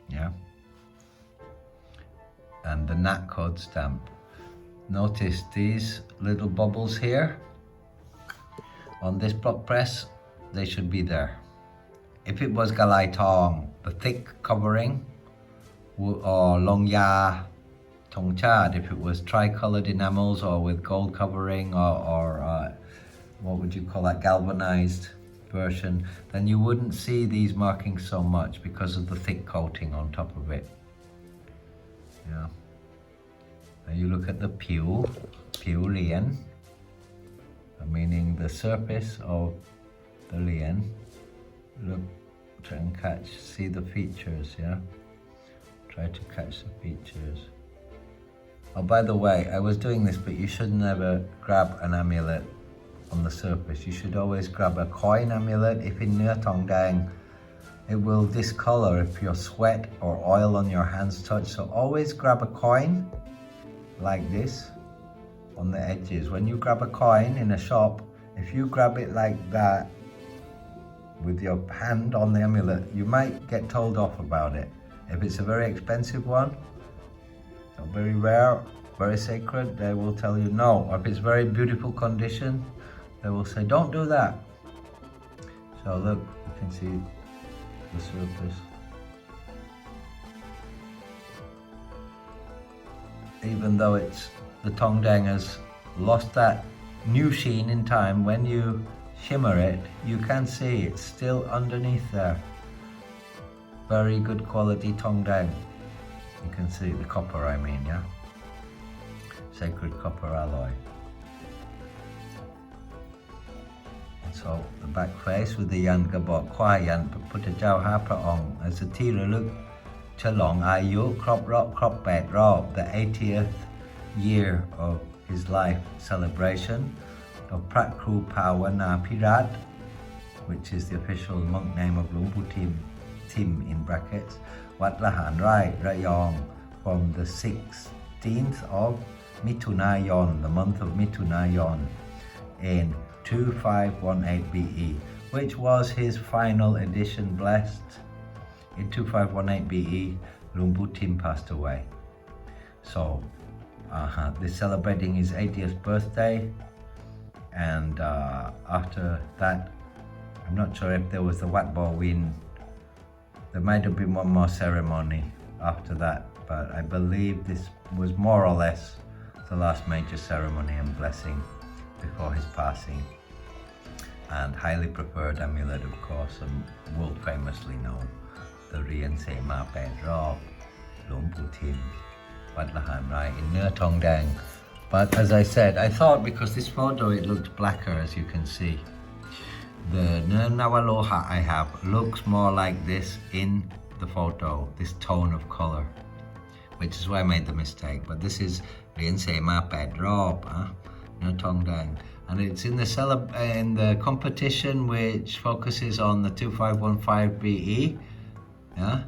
yeah, and the Nat code stamp. Notice these little bubbles here on this block press. They should be there. If it was Galai Tong, the thick covering, or Long Ya Tong Chad, if it was tricolored enamels or with gold covering or what would you call that, galvanized version, then you wouldn't see these markings so much because of the thick coating on top of it. Yeah. Now you look at the Piu Lian, meaning the surface of the lian. Look, try and see the features, yeah? Try to catch the features. Oh, by the way, I was doing this, but you should never grab an amulet on the surface. You should always grab a coin amulet. If in นื้อทองแดง, it will discolor if your sweat or oil on your hands touch. So always grab a coin like this on the edges. When you grab a coin in a shop, if you grab it like that with your hand on the amulet, you might get told off about it. If it's a very expensive one, or very rare, very sacred, they will tell you no. Or if it's very beautiful condition, they will say, don't do that. So look, you can see the surface. Even though it's the Tongdang has lost that new sheen in time, when you shimmer it, you can see it's still underneath there. Very good quality Tongdang. You can see the copper, I mean, yeah? Sacred copper alloy. So the back face with the Yan กระบอกขว้ายันพระพุทธเจ้า5 พระองค์ as a ที่ระลึกฉลองอายุครบรอบ8 รอบ the 80th year of his life celebration of พระครูภาวนาภิรัตน์ which is the official monk name of หลวงปู่ทิม Tim in brackets วัดละหารไร่ระยอง from the 16th of Mitunayon, the month of Mitunayon in 2518 BE, which was his final edition blessed. In 2518 BE, Luang Pu Tim passed away. So, they're celebrating his 80th birthday, and after that, I'm not sure if there was the Wat Bo Win. There might have been one more ceremony after that, but I believe this was more or less the last major ceremony and blessing before his passing. And highly preferred amulet, of course, and world famously known, the Rien Se Ma Pet Rob, Luang Pu Tim, Wat La Han Rai in นื้อทองแดง. But as I said, I thought because this photo it looked blacker, as you can see. The นื้อ Nawaloha I have looks more like this in the photo, this tone of color, which is why I made the mistake. But this is Rien Se Ma Pet Rob, นื้อทองแดง. And it's in the competition which focuses on the 2515 BE, yeah,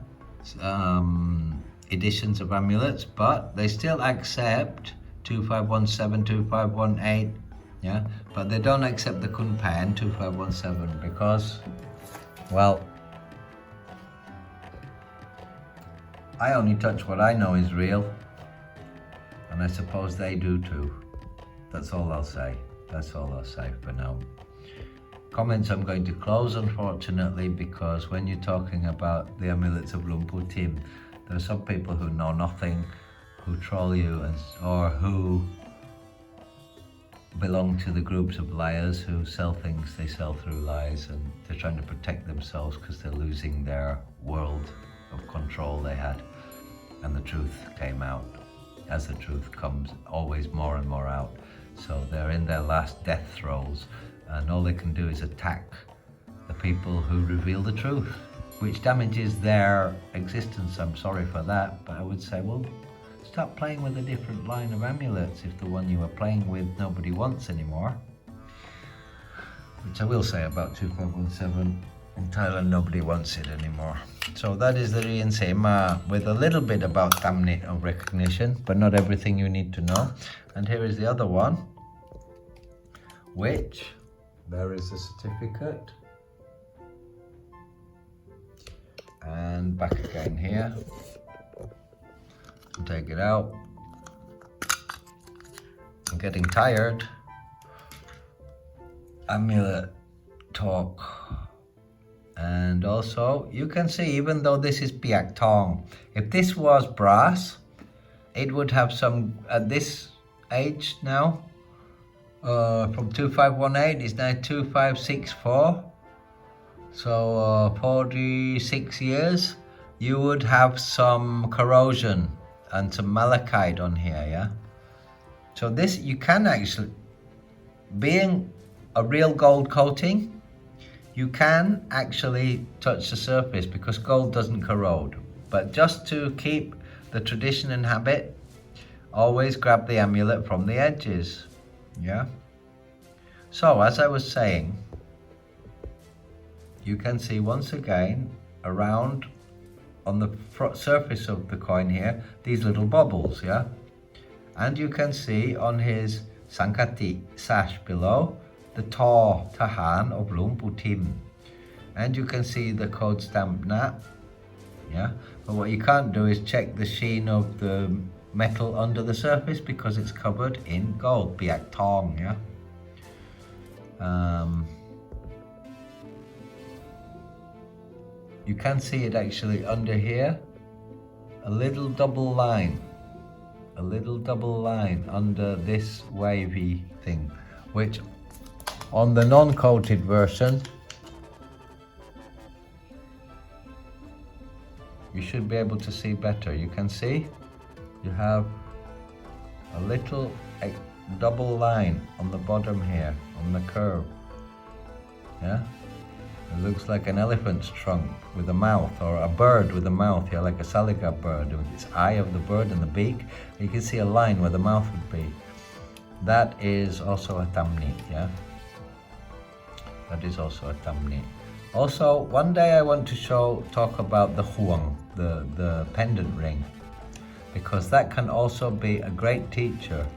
editions of amulets, but they still accept 2517, 2518, yeah, but they don't accept the Kun Pen 2517 because, well, I only touch what I know is real, and I suppose they do too. That's all I'll say. That's all I'll say for now. Comments I'm going to close, unfortunately, because when you're talking about the amulets of Luang Pu Tim, there are some people who know nothing, who troll you, or who belong to the groups of liars who sell things they sell through lies, and they're trying to protect themselves because they're losing their world of control they had, and the truth came out, as the truth comes always more and more out. So they're in their last death throes, and all they can do is attack the people who reveal the truth, which damages their existence. I'm sorry for that, but I would say, well, start playing with a different line of amulets if the one you were playing with nobody wants anymore. Which I will say about 2517. In Thailand, nobody wants it anymore. So that is the Rien Se Ma with a little bit about Tamnit of recognition, but not everything you need to know. And here is the other one, which there is a certificate. And back again here. Take it out. I'm getting tired. Amulet talk. And also, you can see, even though this is piak tong, if this was brass, it would have some, at this age now, from 2518, it's now 2564. So 46 years, you would have some corrosion and some malachite on here, yeah? So this, you can actually, being a real gold coating, you can actually touch the surface because gold doesn't corrode. But just to keep the tradition and habit, always grab the amulet from the edges, yeah? So as I was saying, you can see once again around on the surface of the coin here, these little bubbles, yeah? And you can see on his Sankati sash below, the Tor Tahan of Luang Pu Tim. And you can see the code stamp NAP, yeah? But what you can't do is check the sheen of the metal under the surface because it's covered in gold, Biak Tong, yeah? You can see it actually under here, a little double line under this wavy thing, which on the non-coated version, you should be able to see better. You can see you have a little double line on the bottom here, on the curve, yeah? It looks like an elephant's trunk with a mouth, or a bird with a mouth, yeah, like a saliga bird with its eye of the bird and the beak. You can see a line where the mouth would be. That is also a tamni, yeah? That is also a tamni. Also, one day I want to talk about the huang, the pendant ring, because that can also be a great teacher.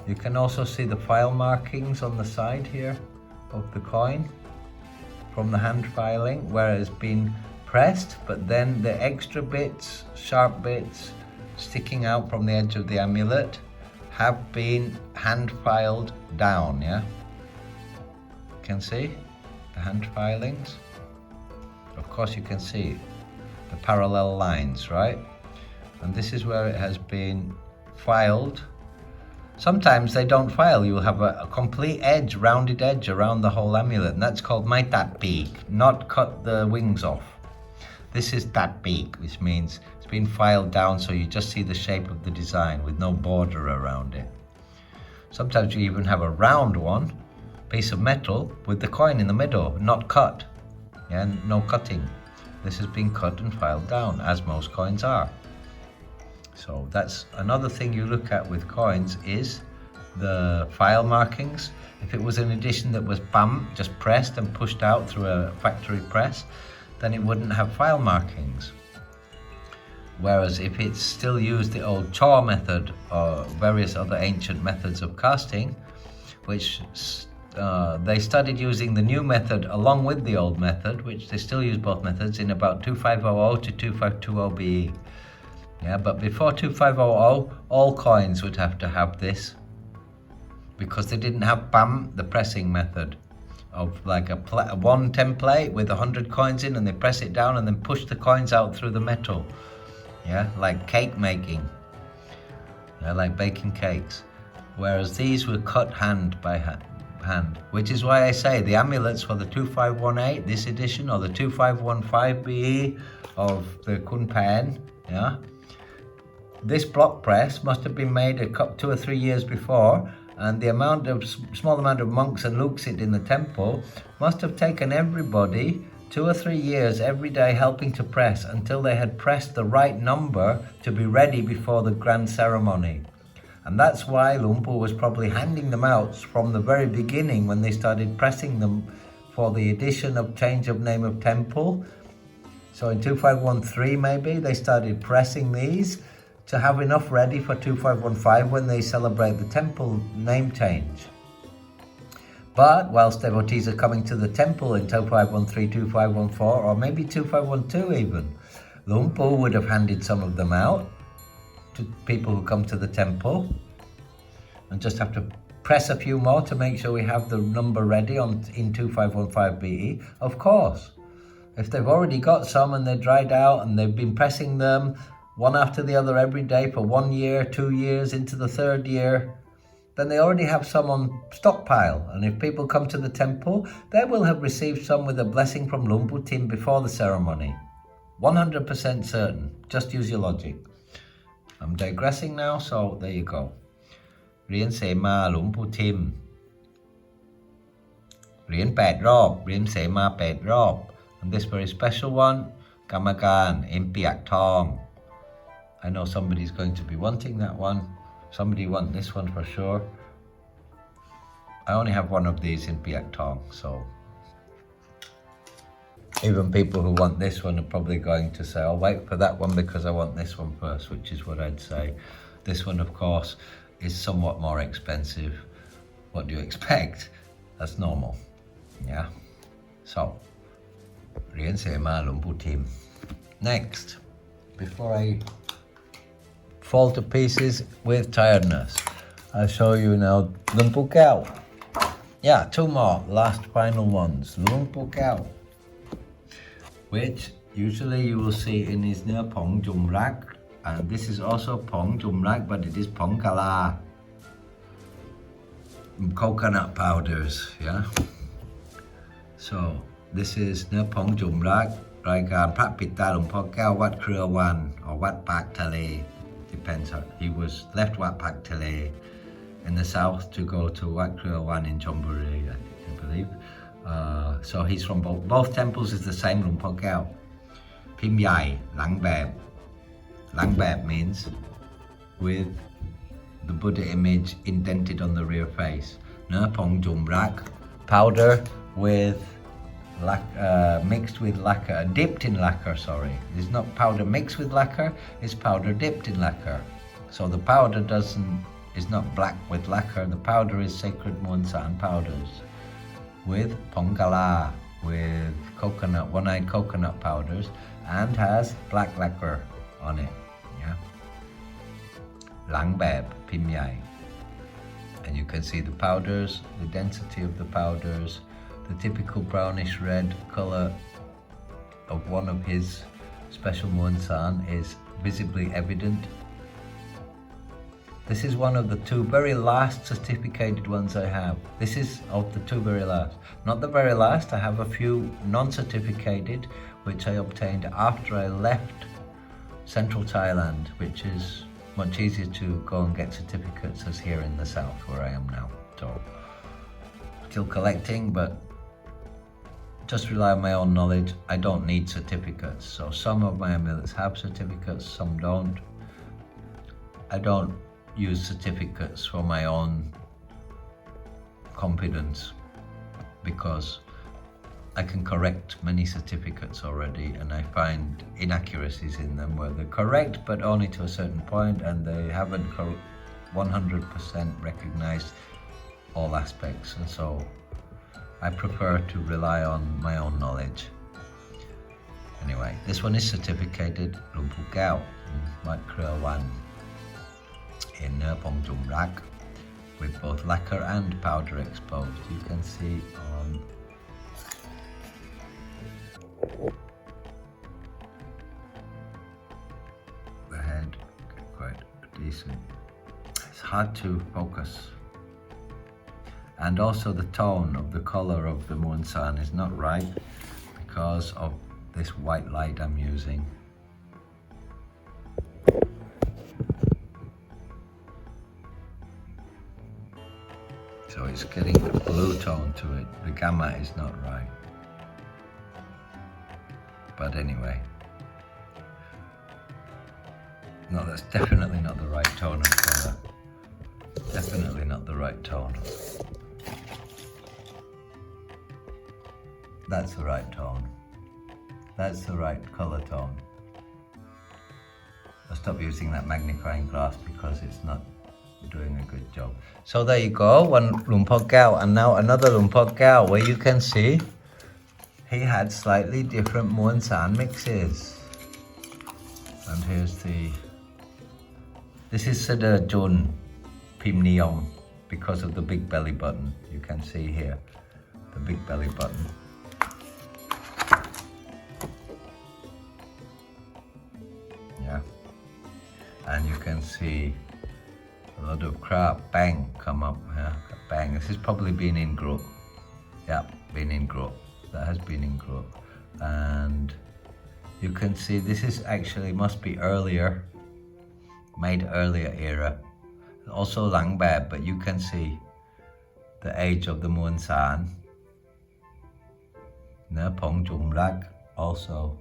You can also see the file markings on the side here of the coin from the hand filing where it's been pressed, but then the extra bits, sharp bits sticking out from the edge of the amulet have been hand filed down, yeah? You can see the hand filings. Of course you can see the parallel lines, right? And this is where it has been filed. Sometimes they don't file, you'll have a complete edge, rounded edge around the whole amulet, and that's called maitat beak, not cut the wings off. This is tat beak, which means it's been filed down so you just see the shape of the design with no border around it. Sometimes you even have a round one, piece of metal with the coin in the middle, not cut, yeah, no cutting. This has been cut and filed down, as most coins are. So that's another thing you look at with coins is the file markings. If it was an edition that was bam, just pressed and pushed out through a factory press, then it wouldn't have file markings. Whereas if it's still used the old chaw method or various other ancient methods of casting, which they started using the new method along with the old method, which they still use both methods in about 2500 to 2520 BE. Yeah, but before 2500, all coins would have to have this because they didn't have BAM, the pressing method of like one template with 100 coins in, and they press it down and then push the coins out through the metal. Yeah, like cake making. Yeah, like baking cakes. Whereas these were cut hand by hand, which is why I say the amulets for the 2518, this edition, or the 2515 BE of the Kun Pen, yeah, this block press must have been made 2 or 3 years before, and the small amount of monks and luksit in the temple must have taken everybody 2 or 3 years every day helping to press until they had pressed the right number to be ready before the grand ceremony. And that's why Luang Pu was probably handing them out from the very beginning when they started pressing them for the edition of change of name of temple. So in 2513 maybe they started pressing these to have enough ready for 2515 when they celebrate the temple name change. But whilst devotees are coming to the temple in 2513, 2514, or maybe 2512 even, Luang Pu would have handed some of them out to people who come to the temple and just have to press a few more to make sure we have the number ready in 2515 BE. Of course, if they've already got some and they're dried out and they've been pressing them one after the other every day for 1 year, 2 years, into the 3rd year, then they already have some on stockpile. And if people come to the temple, they will have received some with a blessing from Luang Pu Tim before the ceremony. 100% certain. Just use your logic. I'm digressing now, so there you go. Rien Sema Luang Pu Tim. Rien 8 rop, Rien Sema 8 rop. And this very special one, Kamakan Impiak Tong. I know somebody's going to be wanting that one. Somebody want this one for sure. I only have one of these in Piak Tong, so even people who want this one are probably going to say, I'll wait for that one because I want this one first, which is what I'd say. This one, of course, is somewhat more expensive. What do you expect? That's normal, yeah? So, Rien Sema Lumpu Team. Next, before I fall to pieces with tiredness, I'll show you now Lumpu Kau. Yeah, two more, last final ones. Lumpu Kau, which usually you will see in his near Pong Jum Rak, and this is also Pong Jum Rak, but it is Pong Kala. Coconut powders, yeah? So, this is near Pong Jum Rak, Raigan Prat Pitta Lumpo Kau Wat Krewan, or Wat Pak Tale. Depends on, he was left Wat Pak Tale in the south to go to Wat Krewan in Chonburi, I believe. So he's from both temples is the same Lumpo Kau. Pim Yai, Lang Bab. Lang Bab means with the Buddha image indented on the rear face. Na Pong Jum Rak, powder with mixed with lacquer, dipped in lacquer, sorry. It's not powder mixed with lacquer, it's powder dipped in lacquer. So the powder is not black with lacquer, the powder is sacred Muon San powders with Pongkala, with coconut, one-eyed coconut powders, and has black lacquer on it, yeah? Lang Bab, Pim Yai. And you can see the powders, the density of the powders, the typical brownish red color of one of his special Muon San is visibly evident. This is one of the two very last certificated ones I have. This is of the two very last. Not the very last, I have a few non-certificated which I obtained after I left central Thailand, which is much easier to go and get certificates as here in the south where I am now. So, still collecting, but just rely on my own knowledge. I don't need certificates. So some of my amulets have certificates, some don't. I don't use certificates for my own confidence because I can correct many certificates already and I find inaccuracies in them where they're correct but only to a certain point and they haven't 100% recognized all aspects, and so I prefer to rely on my own knowledge. Anyway, this one is certificated Lumpu Kau, Wat Krewan in Pong Jum Rak with both lacquer and powder exposed. You can see on the head, quite decent. It's hard to focus. And also the tone of the color of the Muon San is not right because of this white light I'm using. So it's getting a blue tone to it. The gamma is not right. But anyway. No, that's definitely not the right tone of color. Definitely not the right tone. That's the right tone. That's the right color tone. I'll stop using that magnifying glass because it's not doing a good job. So there you go, one Lumpo Kau, and now another Lumpo Kau where you can see he had slightly different Muon San mixes. And here's this is Sada Jun Pim Neom because of the big belly button. You can see here the big belly button. Yeah, and you can see a lot of crap bang come up. Yeah, bang. This has probably been in growth. Yeah, been in growth. That has been in growth, and you can see this is actually must be earlier, made earlier era. Also Lang Bab, but you can see the age of the Muon San. Na Pong Jum Rak also.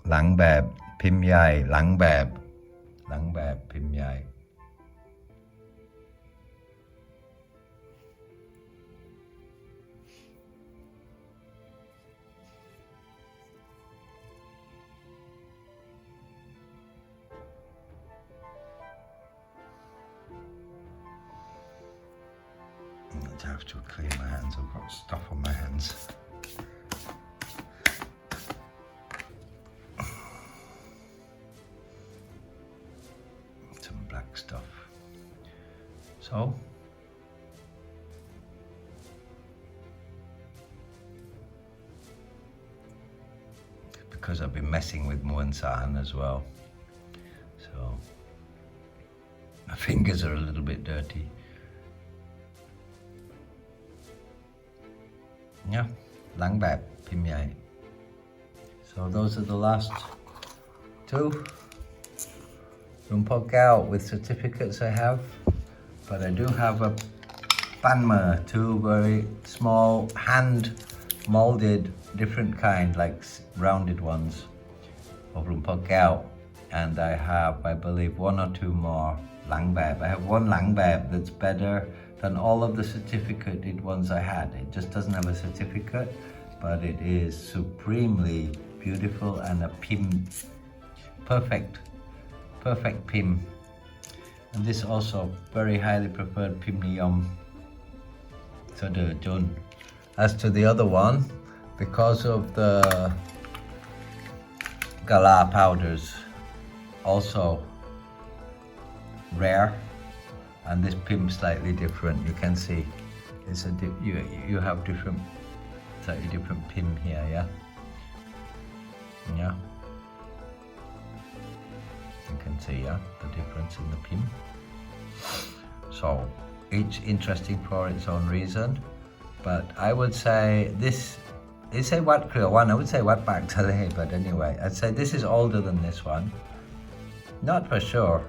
Lang Bab, Pim Yai, Lang Bab, Pim Yai. have to clean my hands. I've got stuff on my hands. Some black stuff. So because I've been messing with Muon San as well, so my fingers are a little bit dirty. Yeah, Lang Bap, Pim Yai. So those are the last two Rumpot Gao with certificates I have, but I do have a Panma, two very small hand molded different kind, like rounded ones of Rumpot Gao, and I have, I believe, one or two more Lang Bap. I have one Lang Bap that's better than all of the certificated ones I had. It just doesn't have a certificate, but it is supremely beautiful and a Pim, perfect Pim. And this also very highly preferred Pim Niyom Sode Jun. As to the other one, because of the Gala powders, also rare, and this Pim slightly different. You can see it's a you have different, slightly different Pim here, yeah. Yeah. You can see, yeah, the difference in the Pim. So each interesting for its own reason, but I would say this is a Wat Kriya one. I would say Wat Bak Tale, but anyway, I'd say this is older than this one. Not for sure.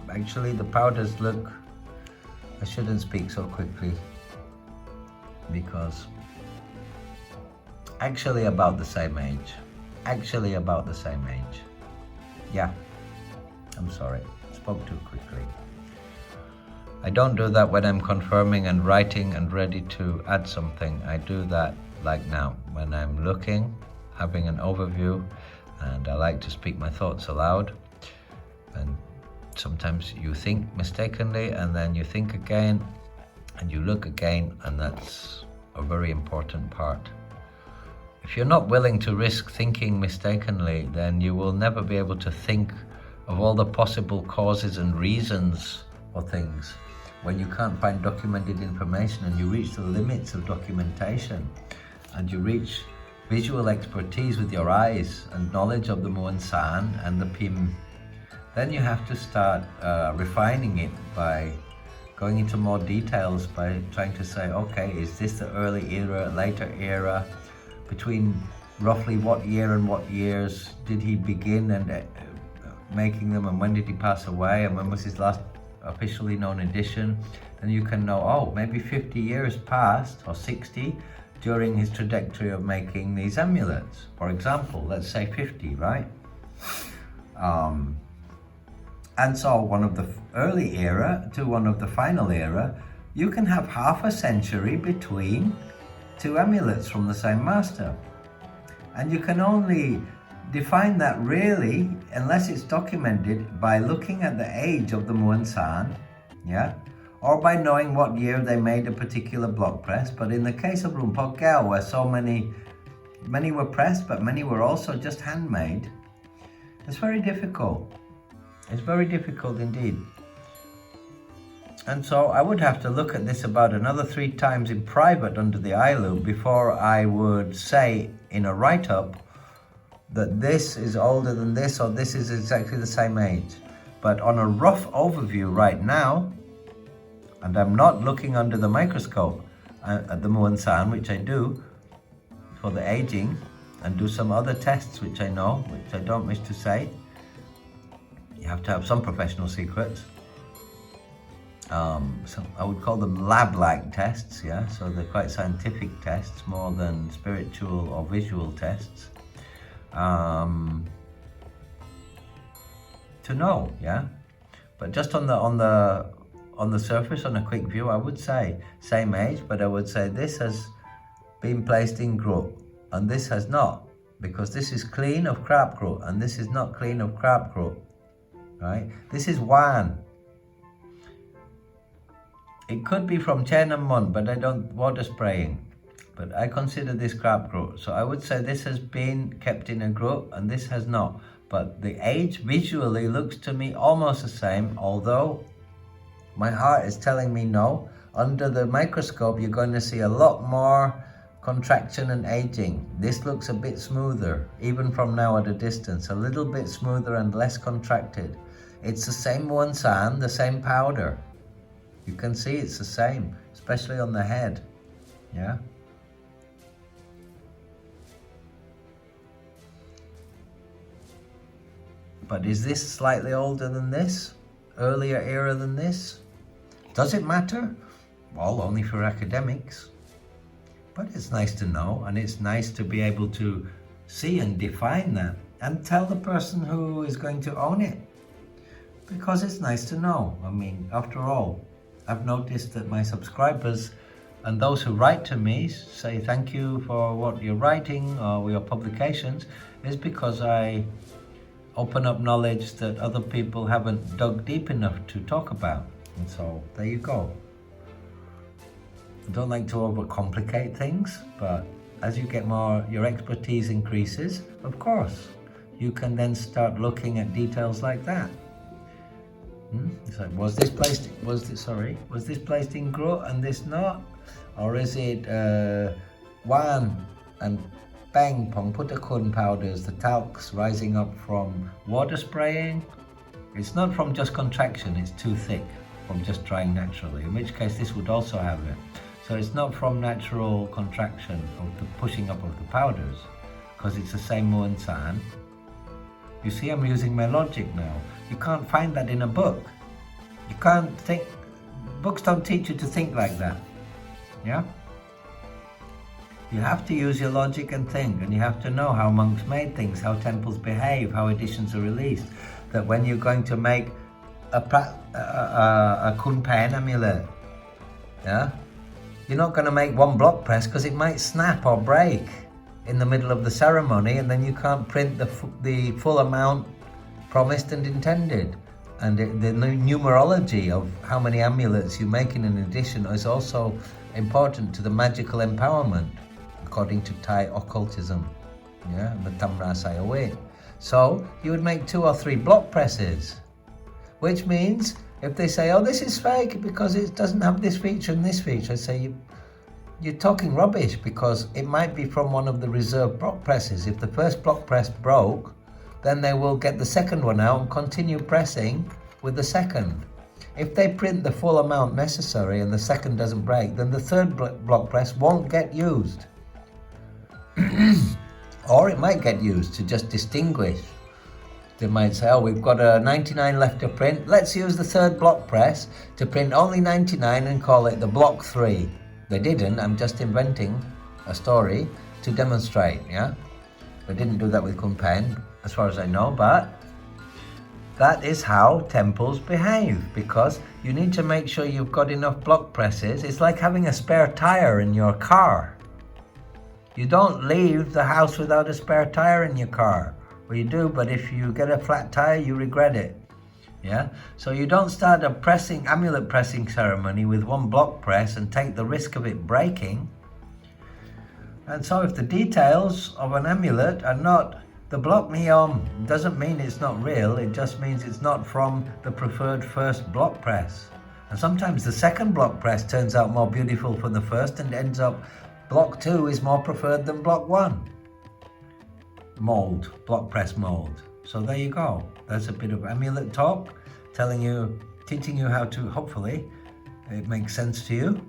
Actually, the powders look, I shouldn't speak so quickly, because actually about the same age. Actually about the same age. Yeah, I'm sorry, spoke too quickly. I don't do that when I'm confirming and writing and ready to add something. I do that like now, when I'm looking, having an overview, and I like to speak my thoughts aloud. And sometimes you think mistakenly, and then you think again, and you look again, and that's a very important part. If you're not willing to risk thinking mistakenly, then you will never be able to think of all the possible causes and reasons for things. When you can't find documented information and you reach the limits of documentation, and you reach visual expertise with your eyes and knowledge of the Muon San and the Pim, then you have to start refining it by going into more details, by trying to say, okay, is this the early era, later era, between roughly what year and what years did he begin and making them, and when did he pass away, and when was his last officially known edition? Then you can know, oh, maybe 50 years passed, or 60, during his trajectory of making these amulets. For example, let's say 50, right? And so one of the early era to one of the final era, you can have half a century between two amulets from the same master. And you can only define that really, unless it's documented, by looking at the age of the Muon San, yeah? Or by knowing what year they made a particular block press. But in the case of Rumpot Gao, where so many were pressed, but many were also just handmade, it's very difficult. It's very difficult indeed. And so I would have to look at this about another 3 times in private under the eye loupe before I would say in a write-up that this is older than this, or this is exactly the same age. But on a rough overview right now, and I'm not looking under the microscope at the Muon San, which I do for the aging, and do some other tests which I know, which I don't wish to say. You have to have some professional secrets. So I would call them lab-like tests, yeah? So they're quite scientific tests, more than spiritual or visual tests. To know, yeah? But just on the surface, on a quick view, I would say same age, but I would say this has been placed in group, and this has not, because this is clean of crab group, and this is not clean of crab group, right? This is Wan. It could be from Chen and Mun, but I don't water spraying. But I consider this crab groat. So I would say this has been kept in a groat and this has not. But the age visually looks to me almost the same, although my heart is telling me no. Under the microscope, you're going to see a lot more contraction and aging. This looks a bit smoother, even from now at a distance, a little bit smoother and less contracted. It's the same one sand, the same powder. You can see it's the same, especially on the head, yeah? But is this slightly older than this? Earlier era than this? Does it matter? Well, only for academics. But it's nice to know, and it's nice to be able to see and define that and tell the person who is going to own it. Because it's nice to know. I mean, after all, I've noticed that my subscribers and those who write to me say thank you for what you're writing or your publications is because I open up knowledge that other people haven't dug deep enough to talk about. And so there you go. I don't like to overcomplicate things, but as you get more, your expertise increases, of course, you can then start looking at details like that. It's like, was this placed in grow and this not? Or is it Wan and Bang Pong Kun powders, the talcs rising up from water spraying? It's not from just contraction, it's too thick from just drying naturally, in which case this would also have it. So it's not from natural contraction of the pushing up of the powders, because it's the same Muan San. You see, I'm using my logic now. You can't find that in a book. You can't think, books don't teach you to think like that, yeah? You have to use your logic and think, and you have to know how monks made things, how temples behave, how editions are released. That when you're going to make a Kun Pen amulet, yeah? You're not going to make one block press because it might snap or break in the middle of the ceremony, and then you can't print the full amount promised and intended. And the numerology of how many amulets you make in an edition is also important to the magical empowerment, according to Thai occultism, yeah, the Tamra Sayaway. So you would make 2 or 3 block presses, which means if they say, oh, this is fake because it doesn't have this feature and this feature, I say, you're talking rubbish, because it might be from one of the reserve block presses. If the first block press broke, then they will get the second one out and continue pressing with the second. If they print the full amount necessary and the second doesn't break, then the third block press won't get used. Or it might get used to just distinguish. They might say, oh, we've got a 99 left to print. Let's use the third block press to print only 99 and call it the block 3. They didn't. I'm just inventing a story to demonstrate, yeah? They didn't do that with Kun Pen, as far as I know, but that is how temples behave, because you need to make sure you've got enough block presses. It's like having a spare tire in your car. You don't leave the house without a spare tire in your car. Well, you do, but if you get a flat tire, you regret it. Yeah? So you don't start a amulet pressing ceremony with one block press and take the risk of it breaking. And so if the details of an amulet are not the block neon, doesn't mean it's not real, it just means it's not from the preferred first block press. And sometimes the second block press turns out more beautiful from the first and ends up block 2 is more preferred than block 1. Mold, block press mold. So there you go. That's a bit of amulet talk, teaching you how to, hopefully, it makes sense to you.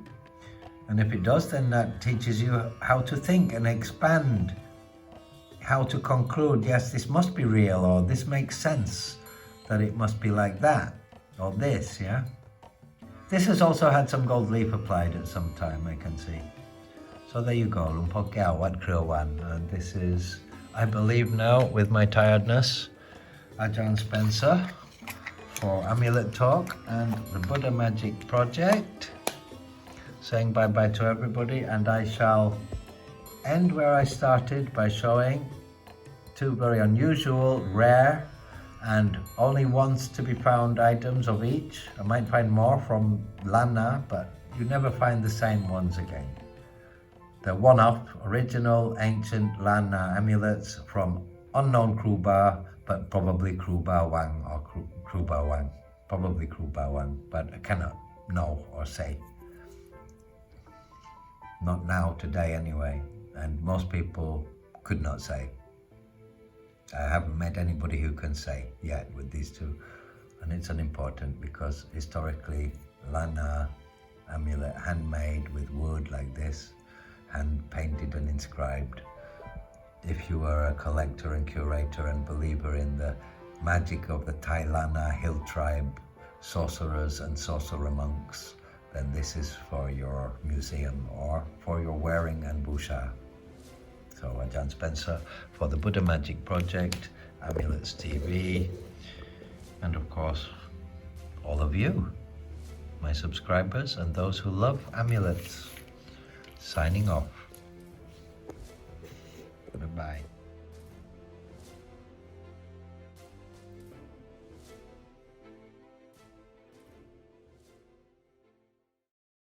And if it does, then that teaches you how to think and expand, how to conclude, yes, this must be real, or this makes sense, that it must be like that, or this, yeah? This has also had some gold leaf applied at some time, I can see. So there you go, Lumpok Gao, Wat Krill Wan. And this is, I believe now, with my tiredness, Ajarn Spencer for Amulet Talk and the Buddha Magic Project, saying bye-bye to everybody, and I shall end where I started by showing 2 very unusual, rare and only once to be found items of each. I might find more from Lanna, but you never find the same ones again. The one-off, original, ancient Lanna amulets from unknown Kruba, but probably Kruba Wang or Kruba Wang. Probably Kruba Wang, but I cannot know or say. Not now, today anyway, and most people could not say. I haven't met anybody who can say yet with these two, and it's unimportant because historically Lanna amulet, handmade with wood like this, hand painted and inscribed. If you are a collector and curator and believer in the magic of the Thai Lanna hill tribe, sorcerers and sorcerer monks, then this is for your museum or for your wearing and busha. So Ajarn Spencer for the Buddha Magic Project, Amulets TV, and of course all of you, my subscribers and those who love amulets. Signing off. Bye-bye.